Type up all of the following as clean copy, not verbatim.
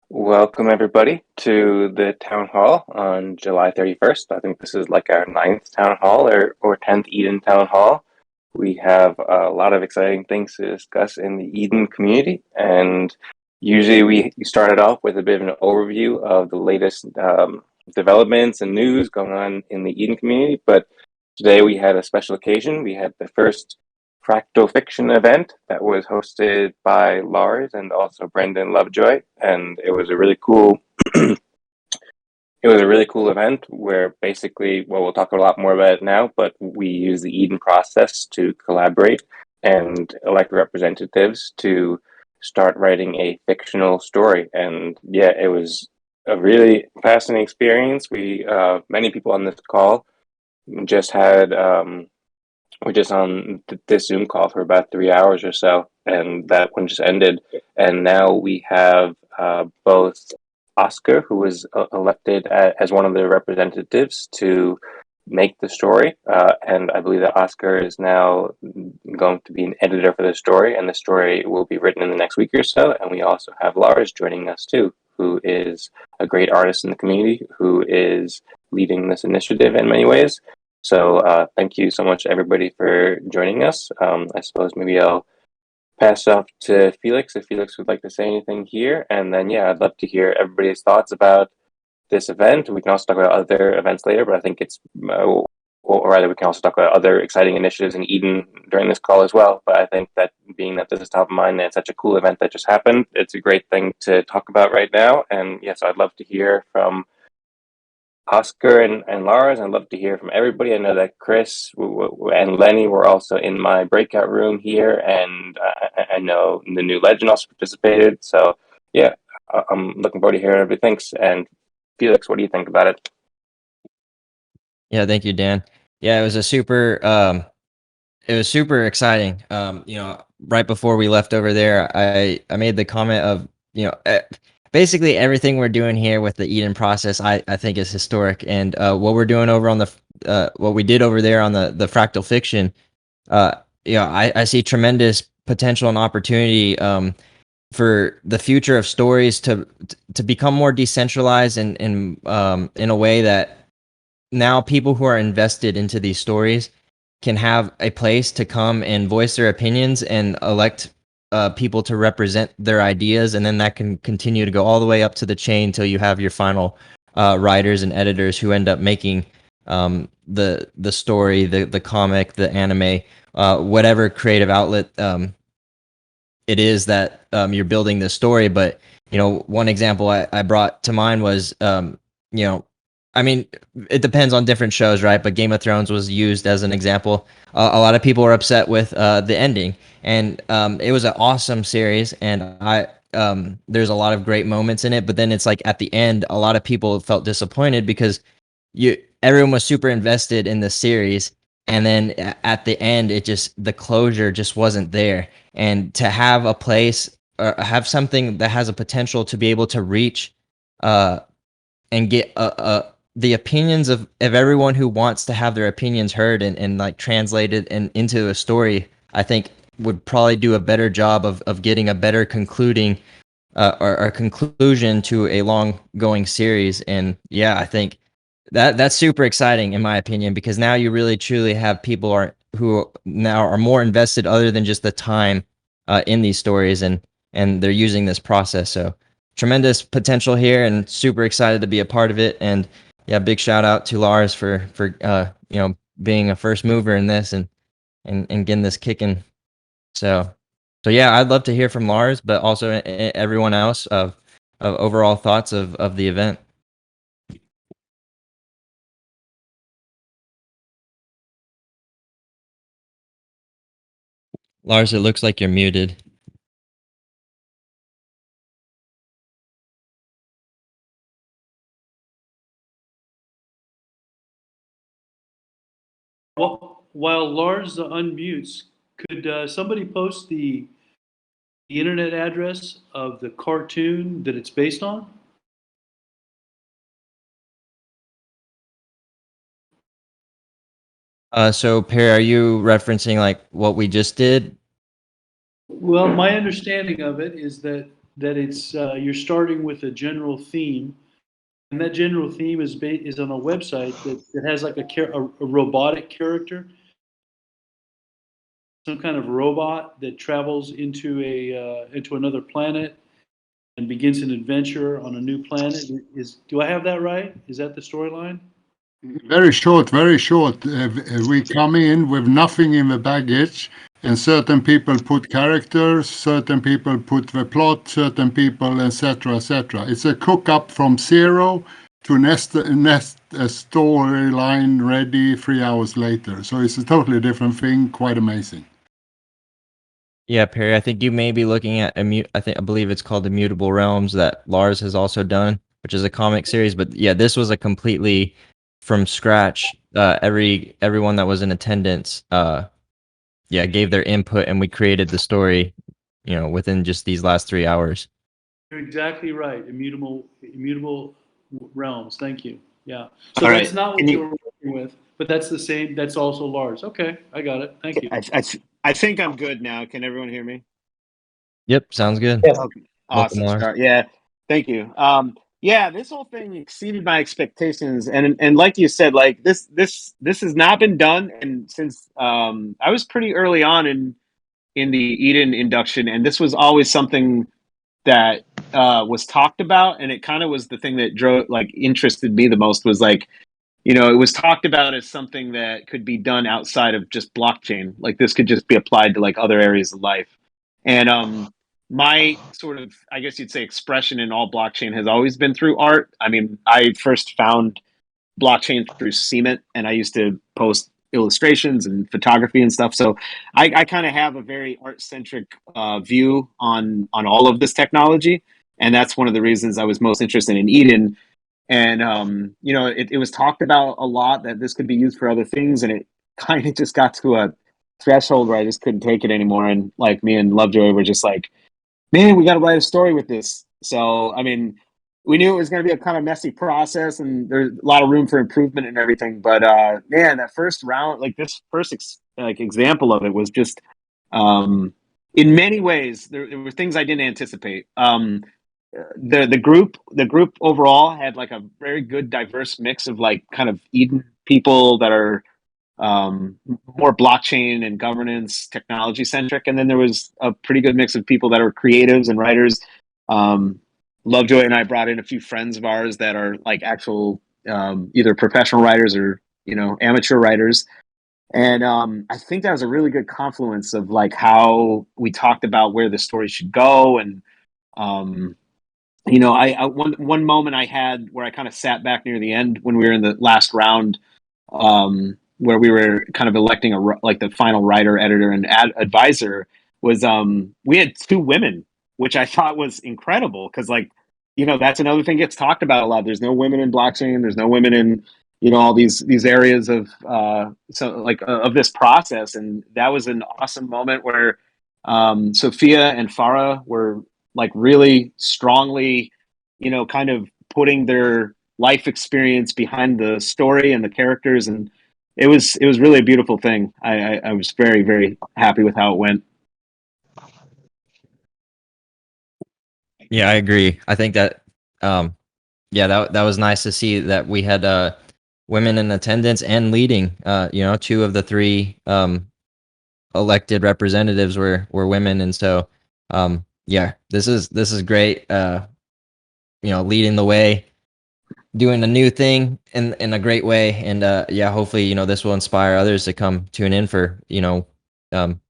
Welcome, everybody, to the town hall on July 31st. I think this is like our ninth town hall or 10th Eden town hall. We have a lot of exciting things to discuss in the Eden community. And usually we started off with a bit of an overview of the latest developments and news going on in the Eden community. But today we had a special occasion. We had the first Fractal Fiction event that was hosted by Lars and also Brendan Lovejoy, and it was a really cool. It was a really cool event where basically, well, we'll talk a lot more about it now, but we use the Eden process to collaborate and elect representatives to start writing a fictional story. And yeah, it was a really fascinating experience. We many people on this call just had we're just on this Zoom call for about 3 hours or so, and that one just ended. And now we have both Oscar, who was elected as one of the representatives to make the story, and I believe that Oscar is now going to be an editor for the story, and the story will be written in the next week or so. And we also have Lars joining us too, who is a great artist in the community, who is leading this initiative in many ways. So thank you so much, everybody, for joining us. I suppose maybe I'll pass off to Felix if Felix would like to say anything here. And then, yeah, I'd love to hear everybody's thoughts about this event. We can also talk about other events later, but I think it's, or rather, we can also talk about other exciting initiatives in Eden during this call as well. But I think that being that this is top of mind and it's such a cool event that just happened, it's a great thing to talk about right now. And yes, I'd love to hear from Oscar and Lars. I'd love to hear from everybody. I know that Chris and Lenny were also in my breakout room here, and I know the new legend also participated. So, yeah, I'm looking forward to hearing what everybody thinks. And Felix, what do you think about it? Yeah, thank you, Dan. Yeah, it was super exciting. Right before we left over there, I made the comment of, basically everything we're doing here with the Eden process, I think is historic. And what we're doing over on what we did over there on the Fractal Fiction, uh, I see tremendous potential and opportunity for the future of stories to become more decentralized and in a way that now people who are invested into these stories can have a place to come and voice their opinions and elect people to represent their ideas, and then that can continue to go all the way up to the chain till you have your final writers and editors who end up making the story, the comic, the anime, whatever creative outlet it is that you're building this story. But one example I brought to mind was you know I mean, it depends on different shows, right? But Game of Thrones was used as an example. A lot of people were upset with the ending, and it was an awesome series, and there's a lot of great moments in it. But then it's like at the end, a lot of people felt disappointed because everyone was super invested in the series, and then at the end, the closure just wasn't there. And to have a place or have something that has a potential to be able to reach uh, and get the opinions of everyone who wants to have their opinions heard and like translated into a story, I think would probably do a better job of getting a better concluding or conclusion to a long going series. And yeah, I think that's super exciting in my opinion, because now you really truly have people who now are more invested other than just the time in these stories, and they're using this process. So tremendous potential here, and super excited to be a part of it. And yeah, big shout out to Lars for being a first mover in this and getting this kicking. So so yeah, I'd love to hear from Lars, but also everyone else of overall thoughts of the event. Lars, it looks like you're muted. While Lars unmutes, could somebody post the internet address of the cartoon that it's based on? So Perry, are you referencing like what we just did? Well, my understanding of it is that that it's you're starting with a general theme, and that general theme is on a website that has like a robotic character, some kind of robot that travels into another planet and begins an adventure on a new planet. Do I have that right? Is that the storyline? Very short, very short. We come in with nothing in the baggage, and certain people put characters, certain people put the plot, certain people, etc., etc. It's a cook up from zero to nest a storyline ready 3 hours later. So it's a totally different thing. Quite amazing. Yeah, Perry, I think you may be looking at I believe it's called Immutable Realms that Lars has also done, which is a comic series. But yeah, this was a completely from scratch. Everyone that was in attendance, yeah, gave their input, and we created the story, within just these last 3 hours. You're exactly right. Immutable realms. Thank you. Yeah. So All that's right. not what Can you you? were working with, but that's the same. That's also Lars. Okay, I got it. Thank you. I think I'm good now. Can everyone hear me? Yep, sounds good. Yes. Okay. Welcome, Awesome. Lars. Start. Yeah. Thank you. Yeah, this whole thing exceeded my expectations, and like you said, like this has not been done, and since I was pretty early on in the Eden induction, and this was always something that was talked about, and it kind of was the thing that drove like interested me the most was like it was talked about as something that could be done outside of just blockchain. Like this could just be applied to like other areas of life. And my sort of, I guess you'd say, expression in all blockchain has always been through art. I mean, I first found blockchain through Cement, and I used to post illustrations and photography and stuff. So I kind of have a very art centric view on all of this technology, and that's one of the reasons I was most interested in Eden. And it was talked about a lot that this could be used for other things, and it kind of just got to a threshold where I just couldn't take it anymore. And like me and Lovejoy were just like, man, we got to write a story with this. So I mean, we knew it was going to be a kind of messy process, and there's a lot of room for improvement and everything. But man, that first round, like this first example of it, was just in many ways there were things I didn't anticipate. The group overall had like a very good diverse mix of like kind of Eden people that are more blockchain and governance technology centric, and then there was a pretty good mix of people that are creatives and writers. Lovejoy and I brought in a few friends of ours that are like actual either professional writers or amateur writers, and I think that was a really good confluence of like how we talked about where the story should go. And um, I one moment I had where I kind of sat back near the end when we were in the last round, where we were kind of electing like the final writer, editor, and advisor. Was we had two women, which I thought was incredible because like that's another thing gets talked about a lot. There's no women in blockchain. There's no women in all these areas of of this process, and that was an awesome moment where Sophia and Farah were like really strongly, kind of putting their life experience behind the story and the characters, and it was really a beautiful thing. I was very, very happy with how it went. Yeah, I agree. I think that, yeah, that was nice to see that we had women in attendance and leading. Two of the three elected representatives were women, and so yeah, this is great. Leading the way, doing a new thing in a great way, and yeah, hopefully this will inspire others to come tune in for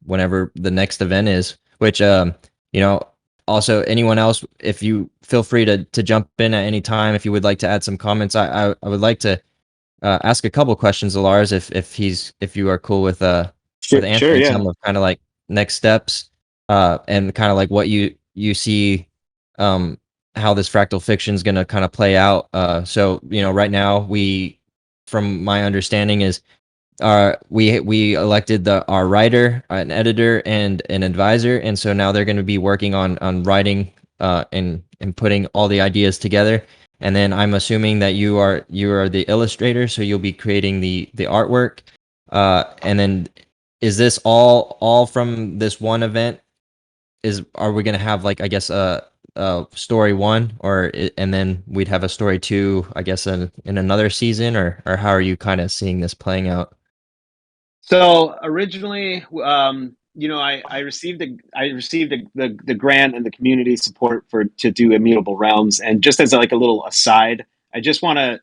whenever the next event is. Which also anyone else, if you feel free to jump in at any time if you would like to add some comments. I would like to ask a couple questions to Lars if you are cool with Sure, answering yeah. some of kind of like next steps and kind of like what you see um how this fractal fiction is going to kind of play out. So right now from my understanding is we elected our writer, an editor, and an advisor, and so now they're going to be working on writing and putting all the ideas together. And then I'm assuming that you are the illustrator, so you'll be creating the artwork. And then is this all from this one event? Are we going to have like, I guess, story 1, and then we'd have a story 2, I guess, in another season, or how are you kind of seeing this playing out? So originally, I received the grant and the community support to do Immutable Realms, and just as like a little aside, I just want to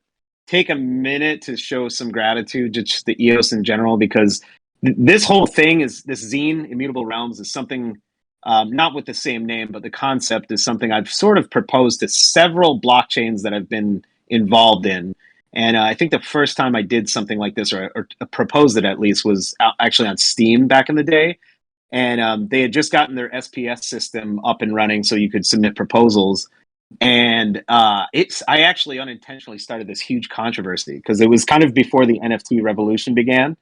take a minute to show some gratitude to just the EOS in general, because this whole thing is this zine Immutable Realms is something, not with the same name, but the concept is something I've sort of proposed to several blockchains that I've been involved in. And I think the first time I did something like this, or proposed it at least, was actually on Steam back in the day. And they had just gotten their SPS system up and running, so you could submit proposals. And I actually unintentionally started this huge controversy because it was kind of before the NFT revolution began.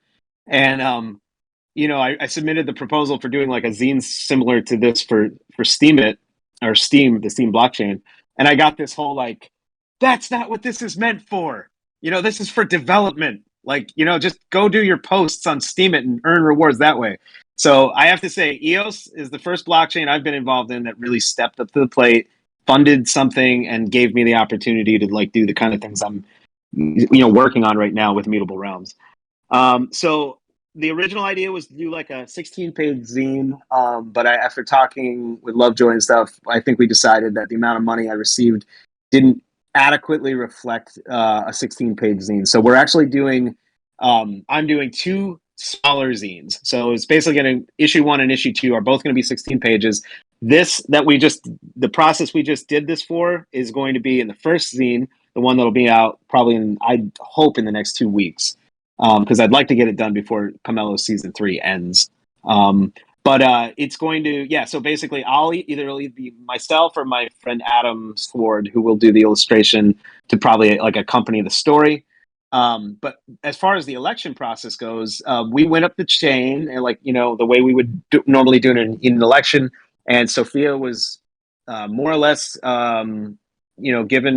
And I submitted the proposal for doing like a zine similar to this for Steemit, or Steem, the Steem blockchain, and I got this whole like, that's not what this is meant for. This is for development. Like, just go do your posts on Steemit and earn rewards that way. So I have to say, EOS is the first blockchain I've been involved in that really stepped up to the plate, funded something, and gave me the opportunity to like do the kind of things I'm working on right now with Immutable Realms. So the original idea was to do like a 16-page zine, but after talking with Lovejoy and stuff, I think we decided that the amount of money I received didn't adequately reflect a 16-page zine. So we're actually doing, I'm doing 2 smaller zines. So it's basically going to, issue 1 and issue 2 are both going to be 16 pages. The process we just did this for is going to be in the first zine, the one that'll be out probably I hope in the next 2 weeks. Because I'd like to get it done before Camelo season 3 ends. But it's going to, yeah. So basically, I'll either be myself or my friend Adam Sword, who will do the illustration to probably like accompany the story. But as far as the election process goes, we went up the chain and the way we would normally do it in an election. And Sophia was more or less, given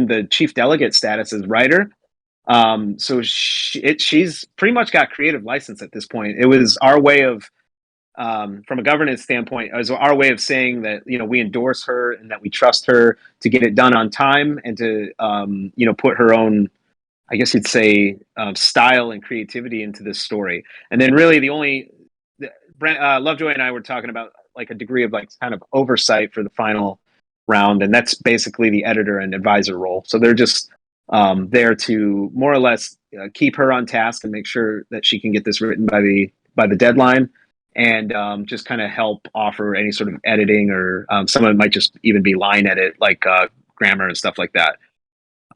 the chief delegate status as writer. So she's pretty much got creative license at this point. It was our way of, from a governance standpoint, it was our way of saying that, we endorse her and that we trust her to get it done on time and to, put her own, I guess you'd say, style and creativity into this story. And then really Lovejoy and I were talking about like a degree of like kind of oversight for the final round. And that's basically the editor and advisor role. So they're just, there to more or less keep her on task and make sure that she can get this written by the deadline, and just kind of help offer any sort of editing, or some of it might just even be line edit, like grammar and stuff like that.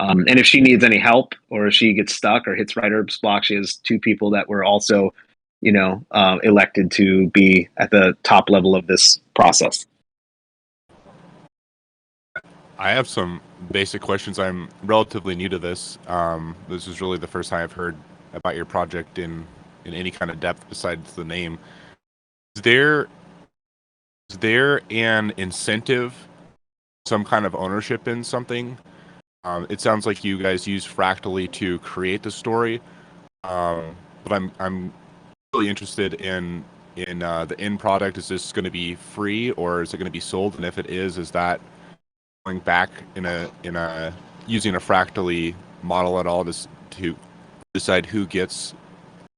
And if she needs any help, or if she gets stuck or hits writer's block, she has 2 people that were also elected to be at the top level of this process. I have some basic questions. I'm relatively new to this. This is really the first time I've heard about your project in any kind of depth besides the name. Is there an incentive, some kind of ownership in something? It sounds like you guys use Fractally to create the story, but I'm really interested in the end product. Is this going to be free, or is it going to be sold? And if it is that going back in a using a Fractally model at all to decide who gets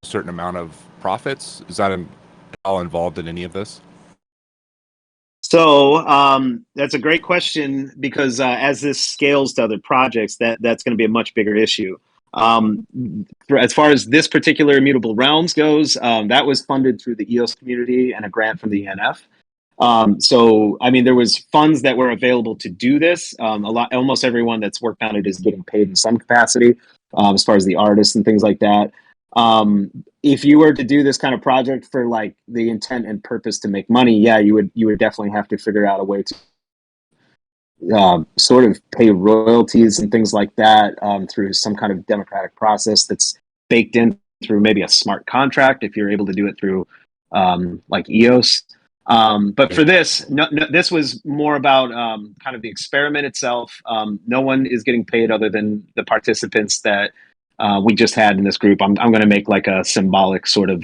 a certain amount of profits? Is that all involved in any of this? So that's a great question, because as this scales to other projects, that's going to be a much bigger issue. As far as this particular Immutable Realms goes, that was funded through the EOS community and a grant from the ENF. So, I mean, there was funds that were available to do this. Almost everyone that's worked on it is getting paid in some capacity, as far as the artists and things like that. If you were to do this kind of project for like the intent and purpose to make money, yeah, you would definitely have to figure out a way to sort of pay royalties and things like that through some kind of democratic process that's baked in through maybe a smart contract if you're able to do it through like EOS. But for this, this was more about kind of the experiment itself. No one is getting paid other than the participants that we just had in this group. I'm going to make like a symbolic sort of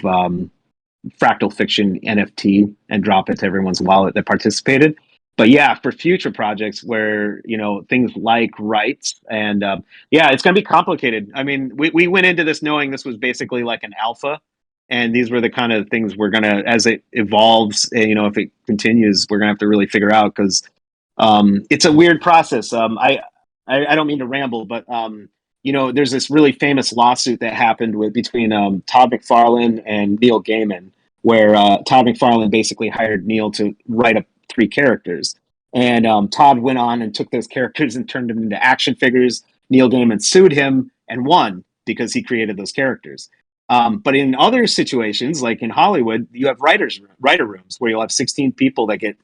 Fractal Fiction NFT and drop it to everyone's wallet that participated. But yeah, for future projects where, things like rights and yeah, it's going to be complicated. I mean, we went into this knowing this was basically like an alpha, and these were the kind of things we're going to, as it evolves, if it continues, we're going to have to really figure out, because it's a weird process. I don't mean to ramble, but there's this really famous lawsuit that happened between Todd McFarlane and Neil Gaiman, where Todd McFarlane basically hired Neil to write up 3 characters, and Todd went on and took those characters and turned them into action figures. Neil Gaiman sued him and won because he created those characters. But in other situations, like in Hollywood, you have writer rooms where you'll have 16 people that get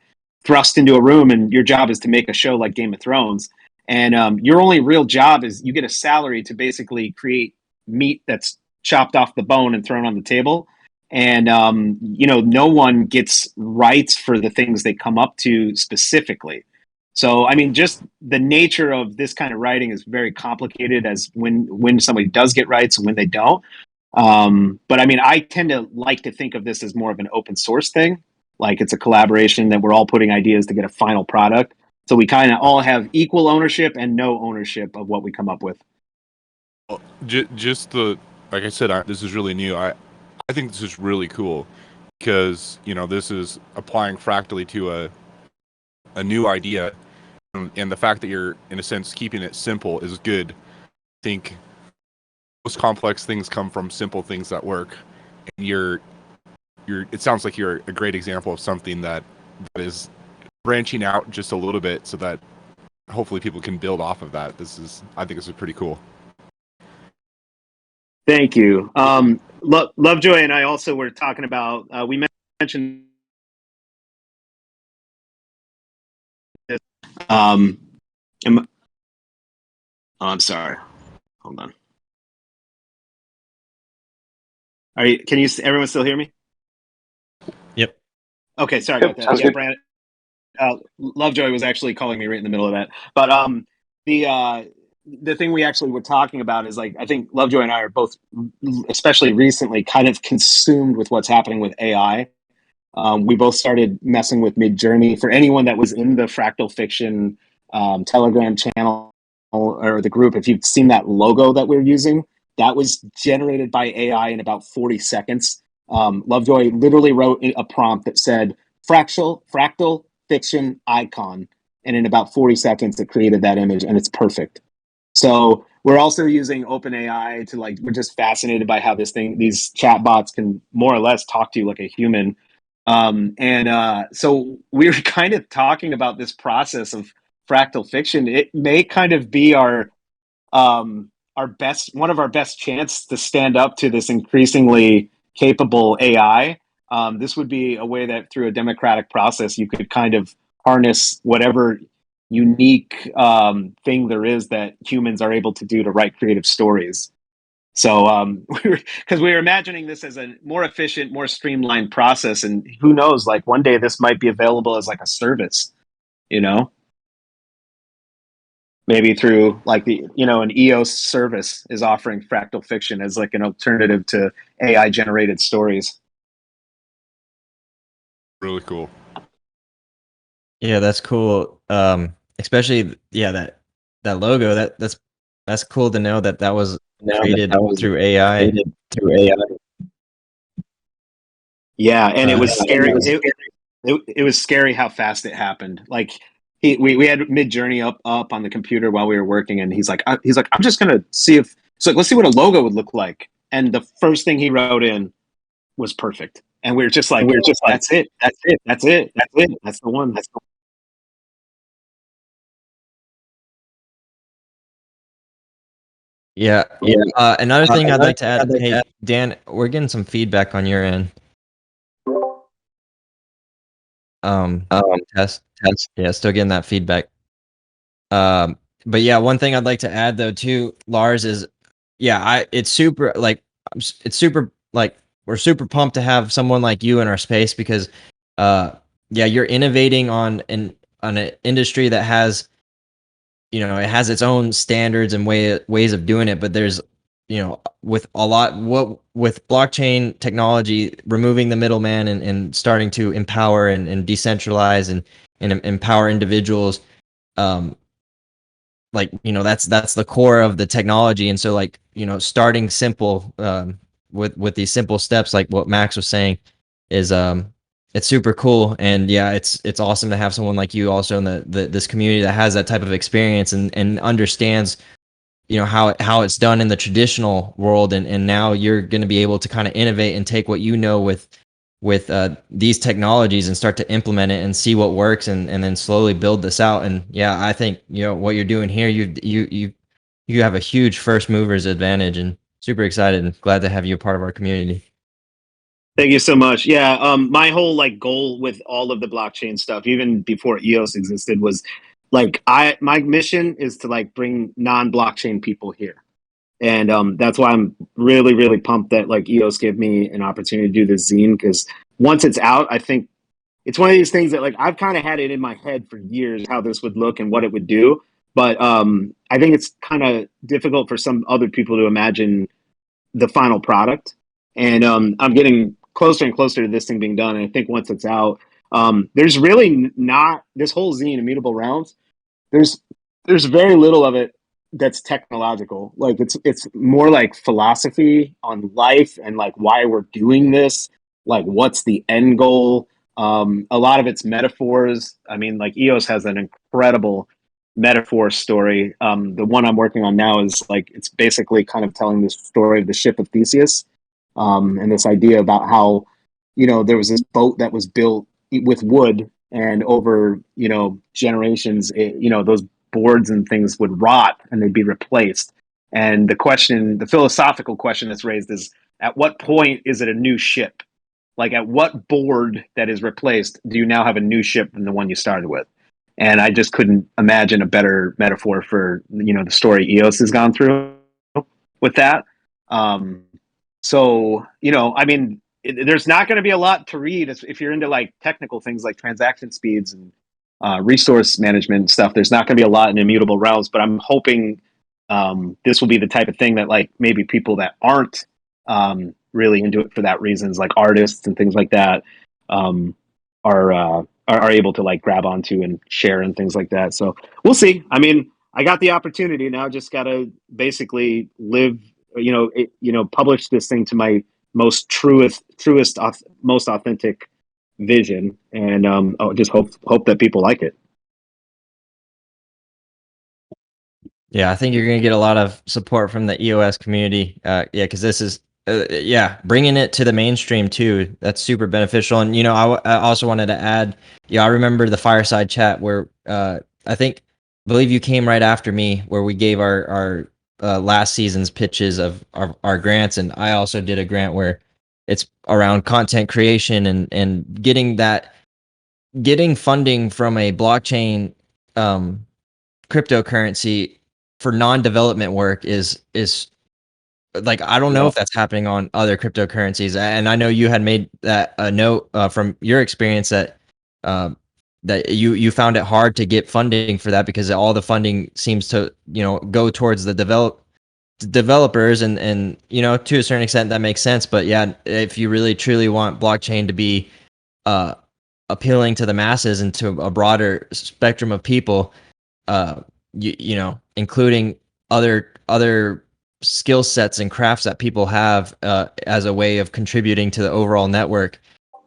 thrust into a room, and your job is to make a show like Game of Thrones. And your only real job is you get a salary to basically create meat that's chopped off the bone and thrown on the table. And, no one gets rights for the things they come up to specifically. So, I mean, just the nature of this kind of writing is very complicated, as when somebody does get rights and when they don't. But I mean, I tend to like to think of this as more of an open source thing. Like, it's a collaboration that we're all putting ideas to get a final product. So we kind of all have equal ownership and no ownership of what we come up with. Well, like I said, this is really new. I think this is really cool because this is applying fractally to a new idea, and the fact that you're in a sense keeping it simple is good. I think most complex things come from simple things that work, and it sounds like you're a great example of something that is branching out just a little bit so that hopefully people can build off of that. I think this is pretty cool. Thank you. Lovejoy and I also were talking about, we mentioned this. I'm sorry. Hold on. Can everyone still hear me? Yep. Okay, sorry about that. Yeah, Brandon, Lovejoy was actually calling me right in the middle of that. But the thing we actually were talking about is, like, I think Lovejoy and I are both, especially recently, kind of consumed with what's happening with AI. We both started messing with Midjourney. For anyone that was in the Fractal Fiction Telegram channel or the group, if you've seen that logo that we're using, that was generated by AI in about 40 seconds. Lovejoy literally wrote a prompt that said fractal fiction icon, and in about 40 seconds it created that image, and it's perfect. So we're also using OpenAI to, like, we're just fascinated by how these chatbots can more or less talk to you like a human. So we were kind of talking about this process of fractal fiction. It may kind of be one of our best chance to stand up to this increasingly capable AI. This would be a way that through a democratic process, you could kind of harness whatever unique thing there is that humans are able to do to write creative stories. So because we were imagining this as a more efficient, more streamlined process, and who knows, like, one day this might be available as like a service, maybe through like an EOS service is offering fractal fiction as like an alternative to AI generated stories. Really cool. Yeah, that's cool. Especially that logo. That's cool to know that was created through AI. Yeah, and it was scary. It was scary how fast it happened. Like, we had Midjourney up on the computer while we were working, and he's like, I'm just gonna see if let's see what a logo would look like. And the first thing he wrote in was perfect, and we were just like, that's it, that's the one. Yeah. Another thing I'd like to add. Hey, Dan, we're getting some feedback on your end. Test. Yeah, still getting that feedback. But yeah, one thing I'd like to add though too, Lars, is it's super like we're super pumped to have someone like you in our space because you're innovating on an industry that has it has its own standards and ways of doing it, but there's with with blockchain technology removing the middleman and starting to empower and decentralize and and empower individuals. Like, that's the core of the technology. And so, like, starting simple, with these simple steps, like what Max was saying, is it's super cool. And yeah, it's awesome to have someone like you also in this community that has that type of experience and understands how it's done in the traditional world, and now you're going to be able to kind of innovate and take what with these technologies and start to implement it and see what works, and then slowly build this out. And yeah, I think what you're doing here, you have a huge first movers advantage, and super excited and glad to have you a part of our community. Thank you so much. Yeah, my whole like goal with all of the blockchain stuff, even before EOS existed, was like my mission is to like bring non-blockchain people here. And that's why I'm really, really pumped that like EOS gave me an opportunity to do this zine, because once it's out, I think it's one of these things that like I've kind of had it in my head for years how this would look and what it would do. But I think it's kind of difficult for some other people to imagine the final product. And I'm getting closer and closer to this thing being done. And I think once it's out, there's really not this whole zine, Immutable Realms. There's very little of it that's technological. Like it's more like philosophy on life and like why we're doing this, like what's the end goal. A lot of it's metaphors. I mean, like EOS has an incredible metaphor story. The one I'm working on now is like it's basically kind of telling the story of the ship of Theseus, and this idea about how there was this boat that was built with wood, and over generations, those boards and things would rot and they'd be replaced. And the philosophical question that's raised is, at what point is it a new ship? Like, at what board that is replaced do you now have a new ship than the one you started with? And I just couldn't imagine a better metaphor for the story EOS has gone through with that. So I mean, there's not going to be a lot to read if you're into like technical things like transaction speeds and resource management stuff. There's not going to be a lot in Immutable Realms, but I'm hoping this will be the type of thing that like maybe people that aren't really into it for that reasons, like artists and things like that, are able to like grab onto and share and things like that. So we'll see. I mean, I got the opportunity now, just got to basically live, publish this thing to my most truest, most authentic vision, and just hope that people like it. Yeah, I think you're going to get a lot of support from the EOS community. Yeah, because this is, bringing it to the mainstream too. That's super beneficial. And I also wanted to add, I remember the fireside chat where believe you came right after me, where we gave our last season's pitches of our grants, and I also did a grant where it's around content creation and getting funding from a blockchain cryptocurrency for non-development work is like, I don't know if that's happening on other cryptocurrencies. And I know you had made that a note from your experience that that you found it hard to get funding for that, because all the funding seems to go towards the developers, and to a certain extent that makes sense. But yeah, if you really truly want blockchain to be appealing to the masses and to a broader spectrum of people, including other skill sets and crafts that people have as a way of contributing to the overall network,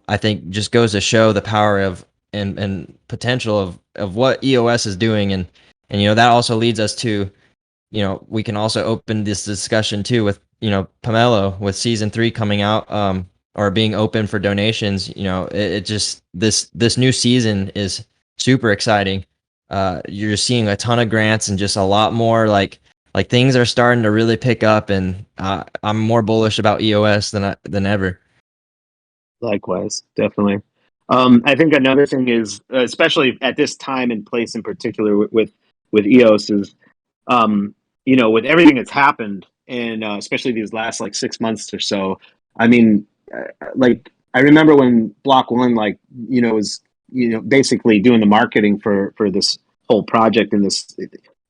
I think just goes to show the power of and potential of what EOS is doing. And that also leads us to, we can also open this discussion too with, Pomelo, with season 3 coming out, or being open for donations. It just, this new season is super exciting. You're seeing a ton of grants and just a lot more like things are starting to really pick up, and I'm more bullish about EOS than ever. Likewise, definitely. I think another thing is, especially at this time and place in particular with EOS, is with everything that's happened, and especially these last like 6 months or so. I mean, like I remember when Block One was basically doing the marketing for this whole project, and this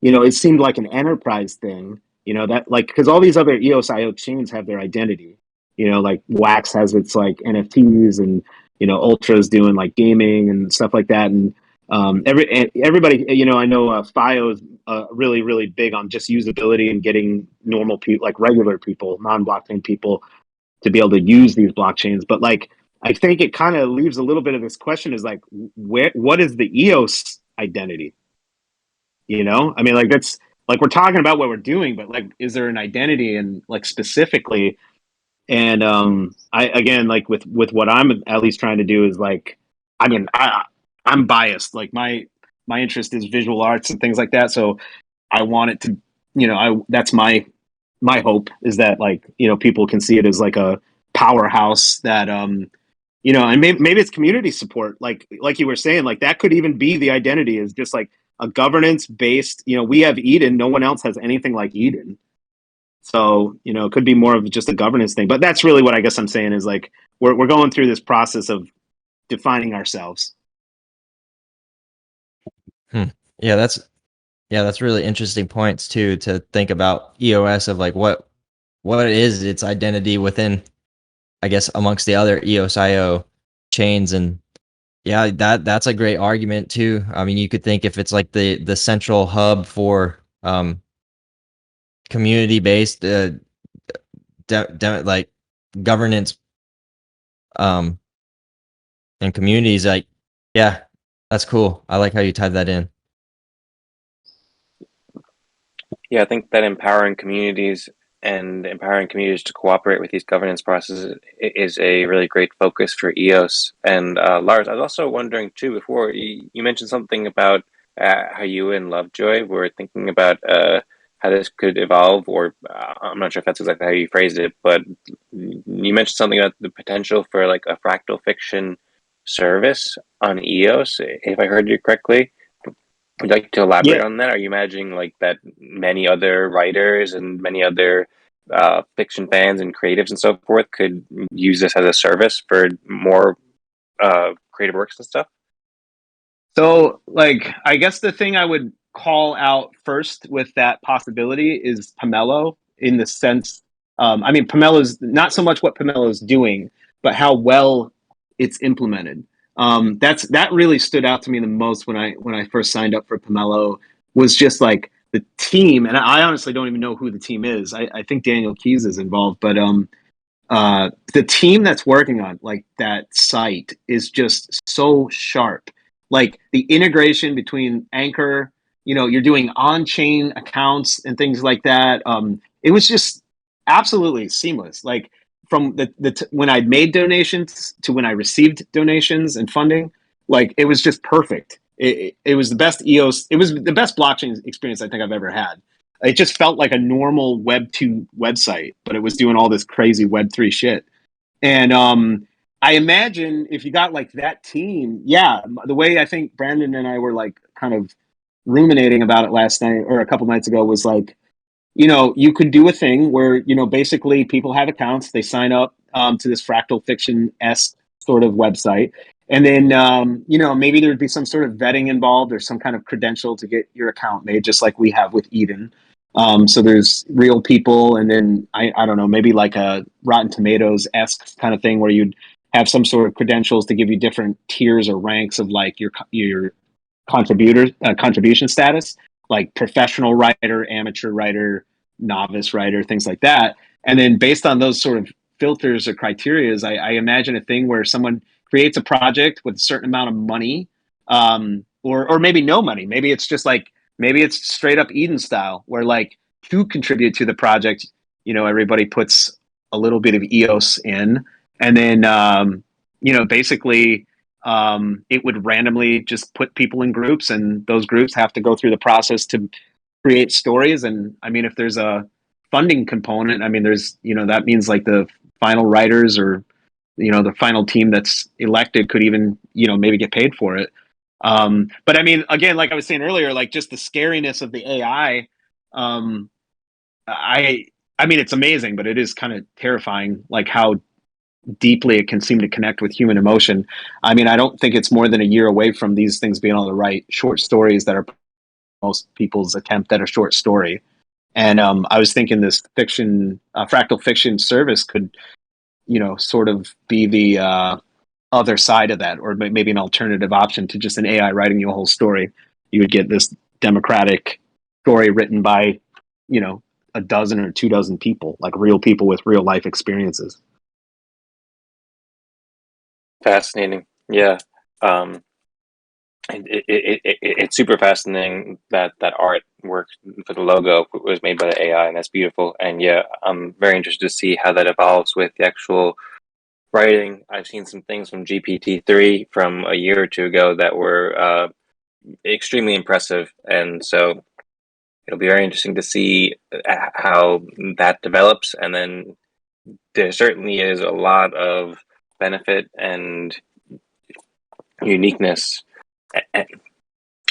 it seemed like an enterprise thing. That like, because all these other EOS.io chains have their identity. Like Wax has its like NFTs, and Ultra's doing like gaming and stuff like that. And Everybody, I know FIO is really, really big on just usability and getting normal people, like regular people, non-blockchain people, to be able to use these blockchains. But like, I think it kind of leaves a little bit of this question: is like, what is the EOS identity? I mean, like that's like we're talking about what we're doing, but like, is there an identity and like specifically? And I again, like with what I'm at least trying to do is like, I mean, I'm biased. Like my interest is visual arts and things like that. So I want it to, that's my hope is that like, people can see it as like a powerhouse that and maybe it's community support, like you were saying, like that could even be the identity, is just like a governance based. We have Eden, no one else has anything like Eden. So, it could be more of just a governance thing. But that's really what I guess I'm saying is like we're going through this process of defining ourselves. Yeah, that's really interesting points too, to think about EOS, of like what is its identity within, I guess, amongst the other EOS.io chains. And yeah, that's a great argument too. I mean, you could think if it's like the central hub for community based like governance and communities, like, yeah, that's cool. I like how you tied that in. Yeah, I think that empowering communities to cooperate with these governance processes is a really great focus for EOS. And Lars, I was also wondering too, before you mentioned something about how you and Lovejoy were thinking about how this could evolve, or I'm not sure if that's exactly how you phrased it, but you mentioned something about the potential for like a fractal fiction service on EOS, if I heard you correctly. Would you like to elaborate Yeah, on that? Are you imagining like that many other writers and many other fiction fans and creatives and so forth could use this as a service for more creative works and stuff? so like I guess the thing I would call out first with that possibility is Pomelo, in the sense, I mean, Pomelo's not so much what Pomelo's doing, but how well it's implemented. That really stood out to me the most when I first signed up for Pomelo, was just like the team. And I honestly don't even know who the team is. I think Daniel Keys is involved, but the team that's working on like that site is just so sharp. Like the integration between Anchor, you're doing on-chain accounts and things like that. It was just absolutely seamless. Like from when I made donations to when I received donations and funding, like it was just perfect. It was the best EOS. It was the best blockchain experience I think I've ever had. It just felt like a normal Web 2 website, but it was doing all this crazy Web 3 shit. And I imagine if you got like that team, yeah, the way I think Brandon and I were like kind of ruminating about it last night or a couple nights ago was like, you could do a thing where, basically people have accounts, they sign up to this Fractal Fiction-esque sort of website. And then, maybe there'd be some sort of vetting involved or some kind of credential to get your account made, just like we have with Eden. So there's real people, and then I don't know, maybe like a Rotten Tomatoes-esque kind of thing where you'd have some sort of credentials to give you different tiers or ranks of like your contribution status, like professional writer, amateur writer, novice writer, things like that. And then based on those sort of filters or criterias, I imagine a thing where someone creates a project with a certain amount of money, or maybe no money. Maybe it's just like, maybe it's straight up Eden style, where like to contribute to the project, everybody puts a little bit of EOS in, and then basically it would randomly just put people in groups, and those groups have to go through the process to create stories. And I mean, if there's a funding component, I mean, there's, that means like the final writers or, the final team that's elected could even, maybe get paid for it. But I mean, again, like I was saying earlier, like just the scariness of the AI, um, I mean, it's amazing, but it is kind of terrifying, like how deeply it can seem to connect with human emotion. I mean, I don't think it's more than a year away from these things being able to write short stories that are most people's attempt at a short story. And I was thinking this fractal fiction service could, sort of be the other side of that, or maybe an alternative option to just an AI writing you a whole story. You would get this democratic story written by, you know, a dozen or 2 dozen people, like real people with real life experiences. Fascinating. Yeah. It's super fascinating that artwork for the logo was made by the AI, and that's beautiful. And yeah, I'm very interested to see how that evolves with the actual writing. I've seen some things from GPT-3 from a year or two ago that were extremely impressive, and so it'll be very interesting to see how that develops. And then there certainly is a lot of benefit and uniqueness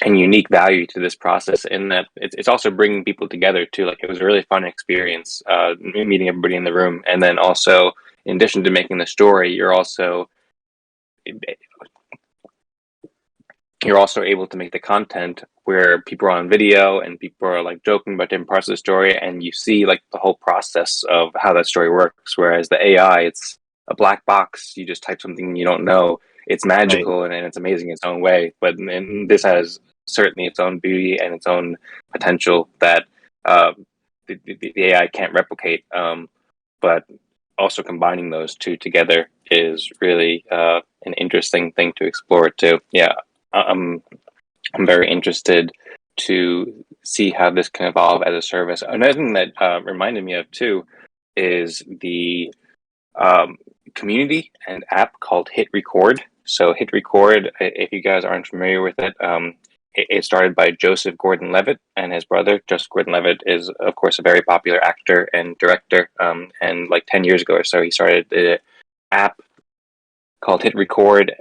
and unique value to this process, in that it's also bringing people together too. Like, it was a really fun experience meeting everybody in the room, and then also, in addition to making the story, you're also able to make the content where people are on video and people are like joking about different parts of the story, and you see like the whole process of how that story works. Whereas the AI, it's a black box. You just type something you don't know. It's magical, Right. and it's amazing in its own way. But and this has certainly its own beauty and its own potential that the AI can't replicate. But also combining those two together is really an interesting thing to explore too. Yeah, I'm I'm very interested to see how this can evolve as a service. Another thing that reminded me of too is the um, community and app called Hit Record. So Hit Record, if you guys aren't familiar with it, it started by Joseph Gordon-Levitt and his brother. Joseph Gordon-Levitt is, of course, a very popular actor and director. And like 10 years ago or so, he started the app called Hit Record,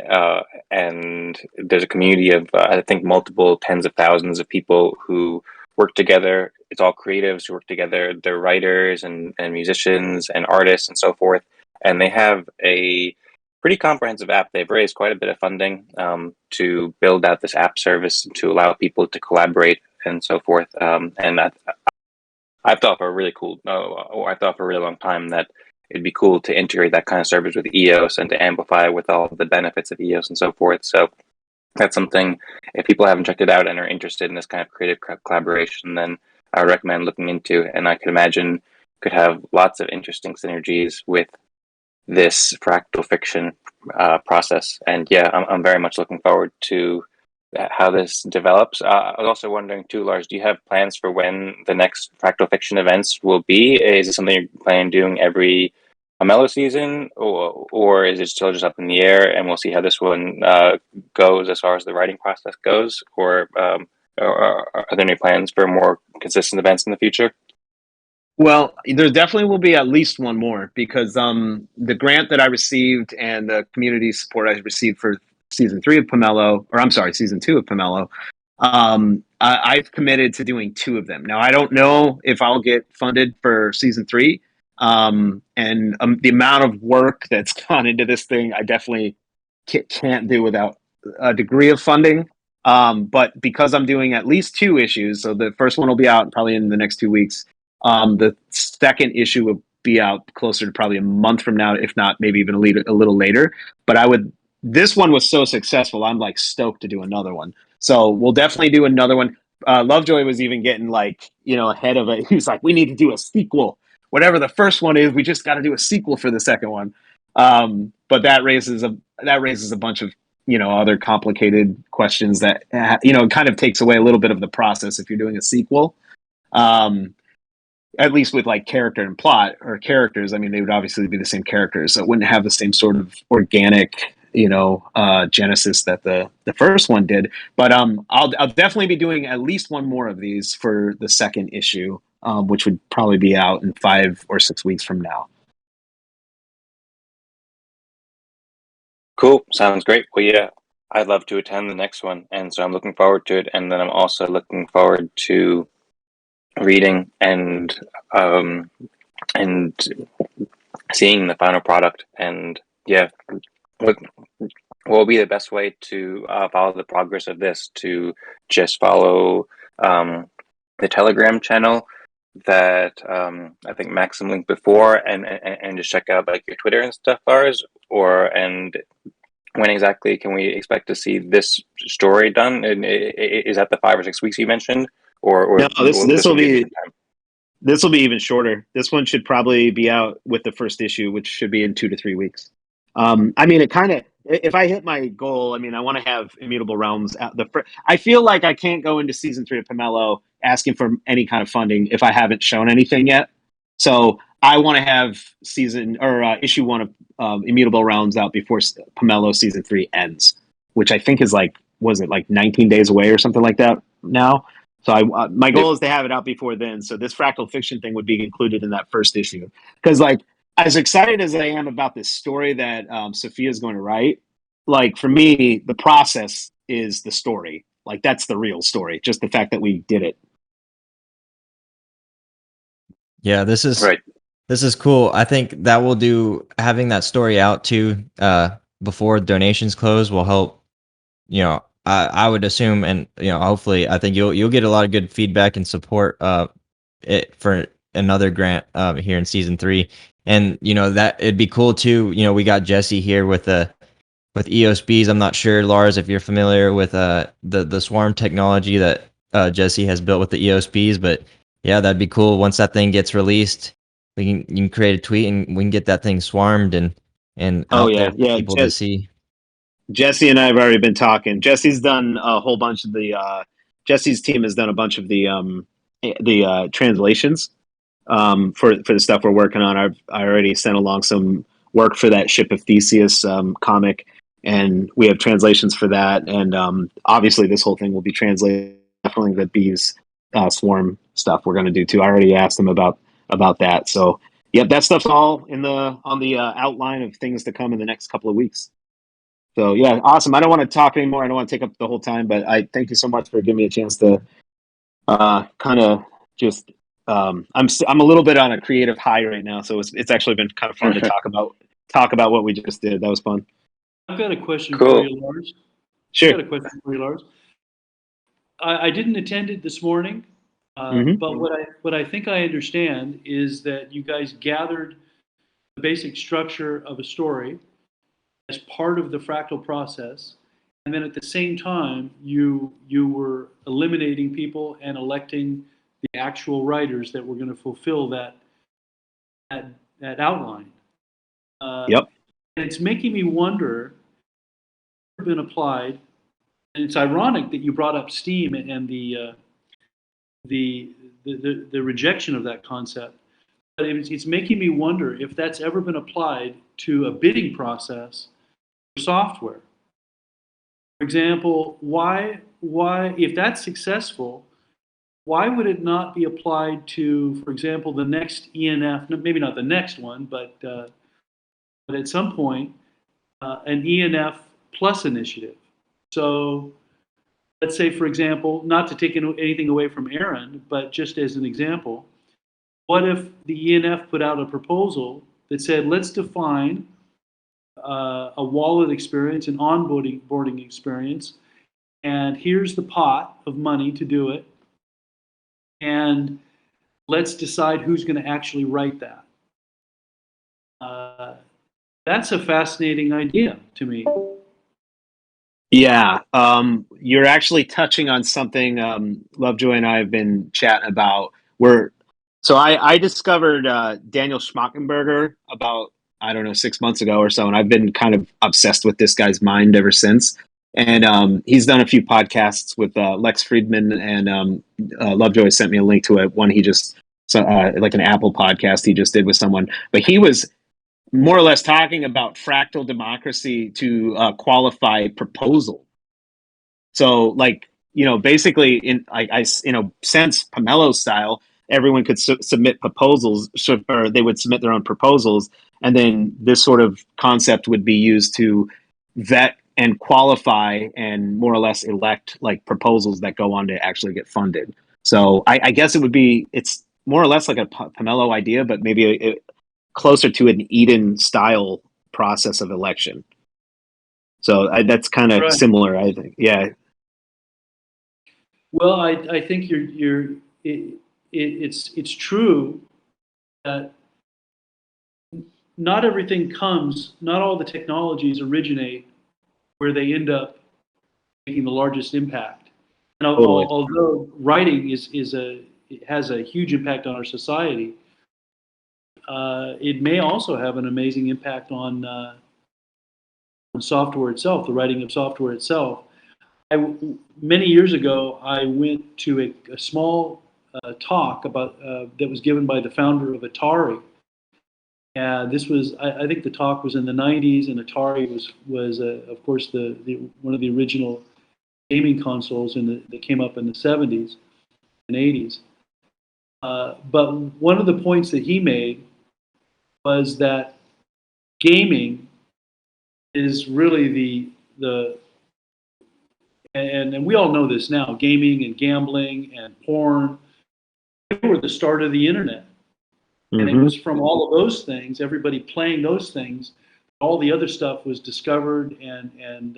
and there's a community of I think multiple tens of thousands of people who work together. It's all creatives who work together. They're writers and musicians and artists and so forth, and they have a pretty comprehensive app. They've raised quite a bit of funding to build out this app service to allow people to collaborate and so forth. And I've thought for a really cool, or I thought for a really long time that it'd be cool to integrate that kind of service with EOS and to amplify with all the benefits of EOS and so forth. So that's something, if people haven't checked it out and are interested in this kind of creative collaboration, then I would recommend looking into. And I could imagine could have lots of interesting synergies with this fractal fiction process. And yeah, I'm very much looking forward to how this develops. I was also wondering too, Lars, do you have plans for when the next Fractal Fiction events will be? Is it something you're planning on doing every Mellow season, or is it still just up in the air, and we'll see how this one goes as far as the writing process goes? Or are there any plans for more consistent events in the future? Well, there definitely will be at least one more, because the grant that I received and the community support I received for season 3 of Pomelo, or I'm sorry, season 2 of Pomelo, I've committed to doing 2 of them. Now, I don't know if I'll get funded for season 3, and the amount of work that's gone into this thing, I definitely can't do without a degree of funding. But because I'm doing at least 2 issues, so the first one will be out probably in the next 2 weeks. The second issue will be out closer to probably a month from now, if not maybe even a little later. But this one was so successful, I'm like stoked to do another one. So we'll definitely do another one. Lovejoy was even getting like, ahead of it. He was like, we need to do a sequel. Whatever the first one is, we just got to do a sequel for the second one. But that raises a bunch of, other complicated questions that, kind of takes away a little bit of the process if you're doing a sequel. At least with like character and plot, or characters, I mean, they would obviously be the same characters, so it wouldn't have the same sort of organic, genesis that the first one did. But I'll definitely be doing at least one more of these for the second issue, which would probably be out in 5 or 6 weeks from now. Cool, sounds great. Well, yeah, I'd love to attend the next one, and so I'm looking forward to it. And then I'm also looking forward to reading and seeing the final product. And yeah, what will be the best way to follow the progress of this? To just follow the Telegram channel that I think Maxim linked before, and just check out like your Twitter and stuff, Lars, when exactly can we expect to see this story done? And is that the 5 or 6 weeks you mentioned, or No, this this will will be a be different time? this will be even shorter. This one should probably be out with the first issue, which should be in 2 to 3 weeks. I mean, it kind of, if I hit my goal, I mean, I want to have Immutable Realms at I feel like I can't go into season 3 of Pomelo asking for any kind of funding if I haven't shown anything yet. So I want to have issue 1 of Immutable Realms out before Pomelo season 3 ends, which I think is like, was it like 19 days away or something like that now? So my goal is to have it out before then. So this Fractal Fiction thing would be included in that first issue. Because like, as excited as I am about this story that Sophia is going to write, like for me, the process is the story. Like that's the real story. Just the fact that we did it. Yeah, this is Right. this is cool. I think that will do, having that story out too before donations close will help. You know, I would assume, and hopefully, I think you'll get a lot of good feedback and support it for another grant here in season 3. And that it'd be cool too. We got Jesse here with EOSBs. I'm not sure, Lars, if you're familiar with the swarm technology that Jesse has built with the EOSBs, but yeah, that'd be cool. Once that thing gets released, you can create a tweet and we can get that thing swarmed and Oh out yeah, there for yeah. people to see. Jesse and I have already been talking. Jesse's done a whole bunch of the. Jesse's team has done a bunch of the translations for the stuff we're working on. I already sent along some work for that Ship of Theseus comic, and we have translations for that. And obviously, this whole thing will be translated. Definitely the bees swarm stuff we're going to do too. I already asked them about that. So, yep, that stuff's all on the outline of things to come in the next couple of weeks. So yeah, awesome. I don't want to talk anymore. I don't want to take up the whole time, but I thank you so much for giving me a chance to kind of just. I'm a little bit on a creative high right now, so it's actually been kind of fun to talk about what we just did. That was fun. I've got a question for Cool. you, Lars. Sure. I've got a question for you, Lars. I didn't attend it this morning, Mhm. but what I think I understand is that you guys gathered the basic structure of a story as part of the fractal process, and then at the same time you were eliminating people and electing the actual writers that were going to fulfill that outline. Yep. And it's making me wonder, been applied, and it's ironic that you brought up Steam and the rejection of that concept. But it's making me wonder if that's ever been applied to a bidding process for software. For example, why if that's successful, why would it not be applied to, for example, the next ENF? Maybe not the next one, but at some point, an ENF plus initiative. So let's say, for example, not to take anything away from Aaron, but just as an example, what if the ENF put out a proposal that said, let's define a wallet experience, an onboarding experience, and here's the pot of money to do it, and let's decide who's going to actually write that. That's a fascinating idea to me. Yeah, you're actually touching on something Lovejoy and I have been chatting about. I discovered Daniel Schmackenberger about, I don't know, 6 months ago or so, and I've been kind of obsessed with this guy's mind ever since. And he's done a few podcasts with Lex Friedman, and Lovejoy sent me a link to one he just like an Apple podcast he just did with someone. But he was more or less talking about fractal democracy to qualify proposal. So, like, basically, in a sense, Pomelo style, everyone could submit proposals, or they would submit their own proposals, and then this sort of concept would be used to vet and qualify and more or less elect like proposals that go on to actually get funded. So, I guess it's more or less like a Pomelo idea, but maybe closer to an Eden style process of election. So that's kind of Right. similar, I think. Yeah. Well, I think it's true that not all the technologies originate where they end up making the largest impact. And Totally. although writing has a huge impact on our society, it may also have an amazing impact on software itself, the writing of software itself. Many years ago, I went to a small talk about that was given by the founder of Atari. And this was, I think the talk was in the 90s, and Atari was of course, one of the original gaming consoles that came up in the 70s and 80s. But one of the points that he made was that gaming is really the and we all know this now, gaming and gambling and porn, they were the start of the internet. And it was from all of those things, everybody playing those things, all the other stuff was discovered and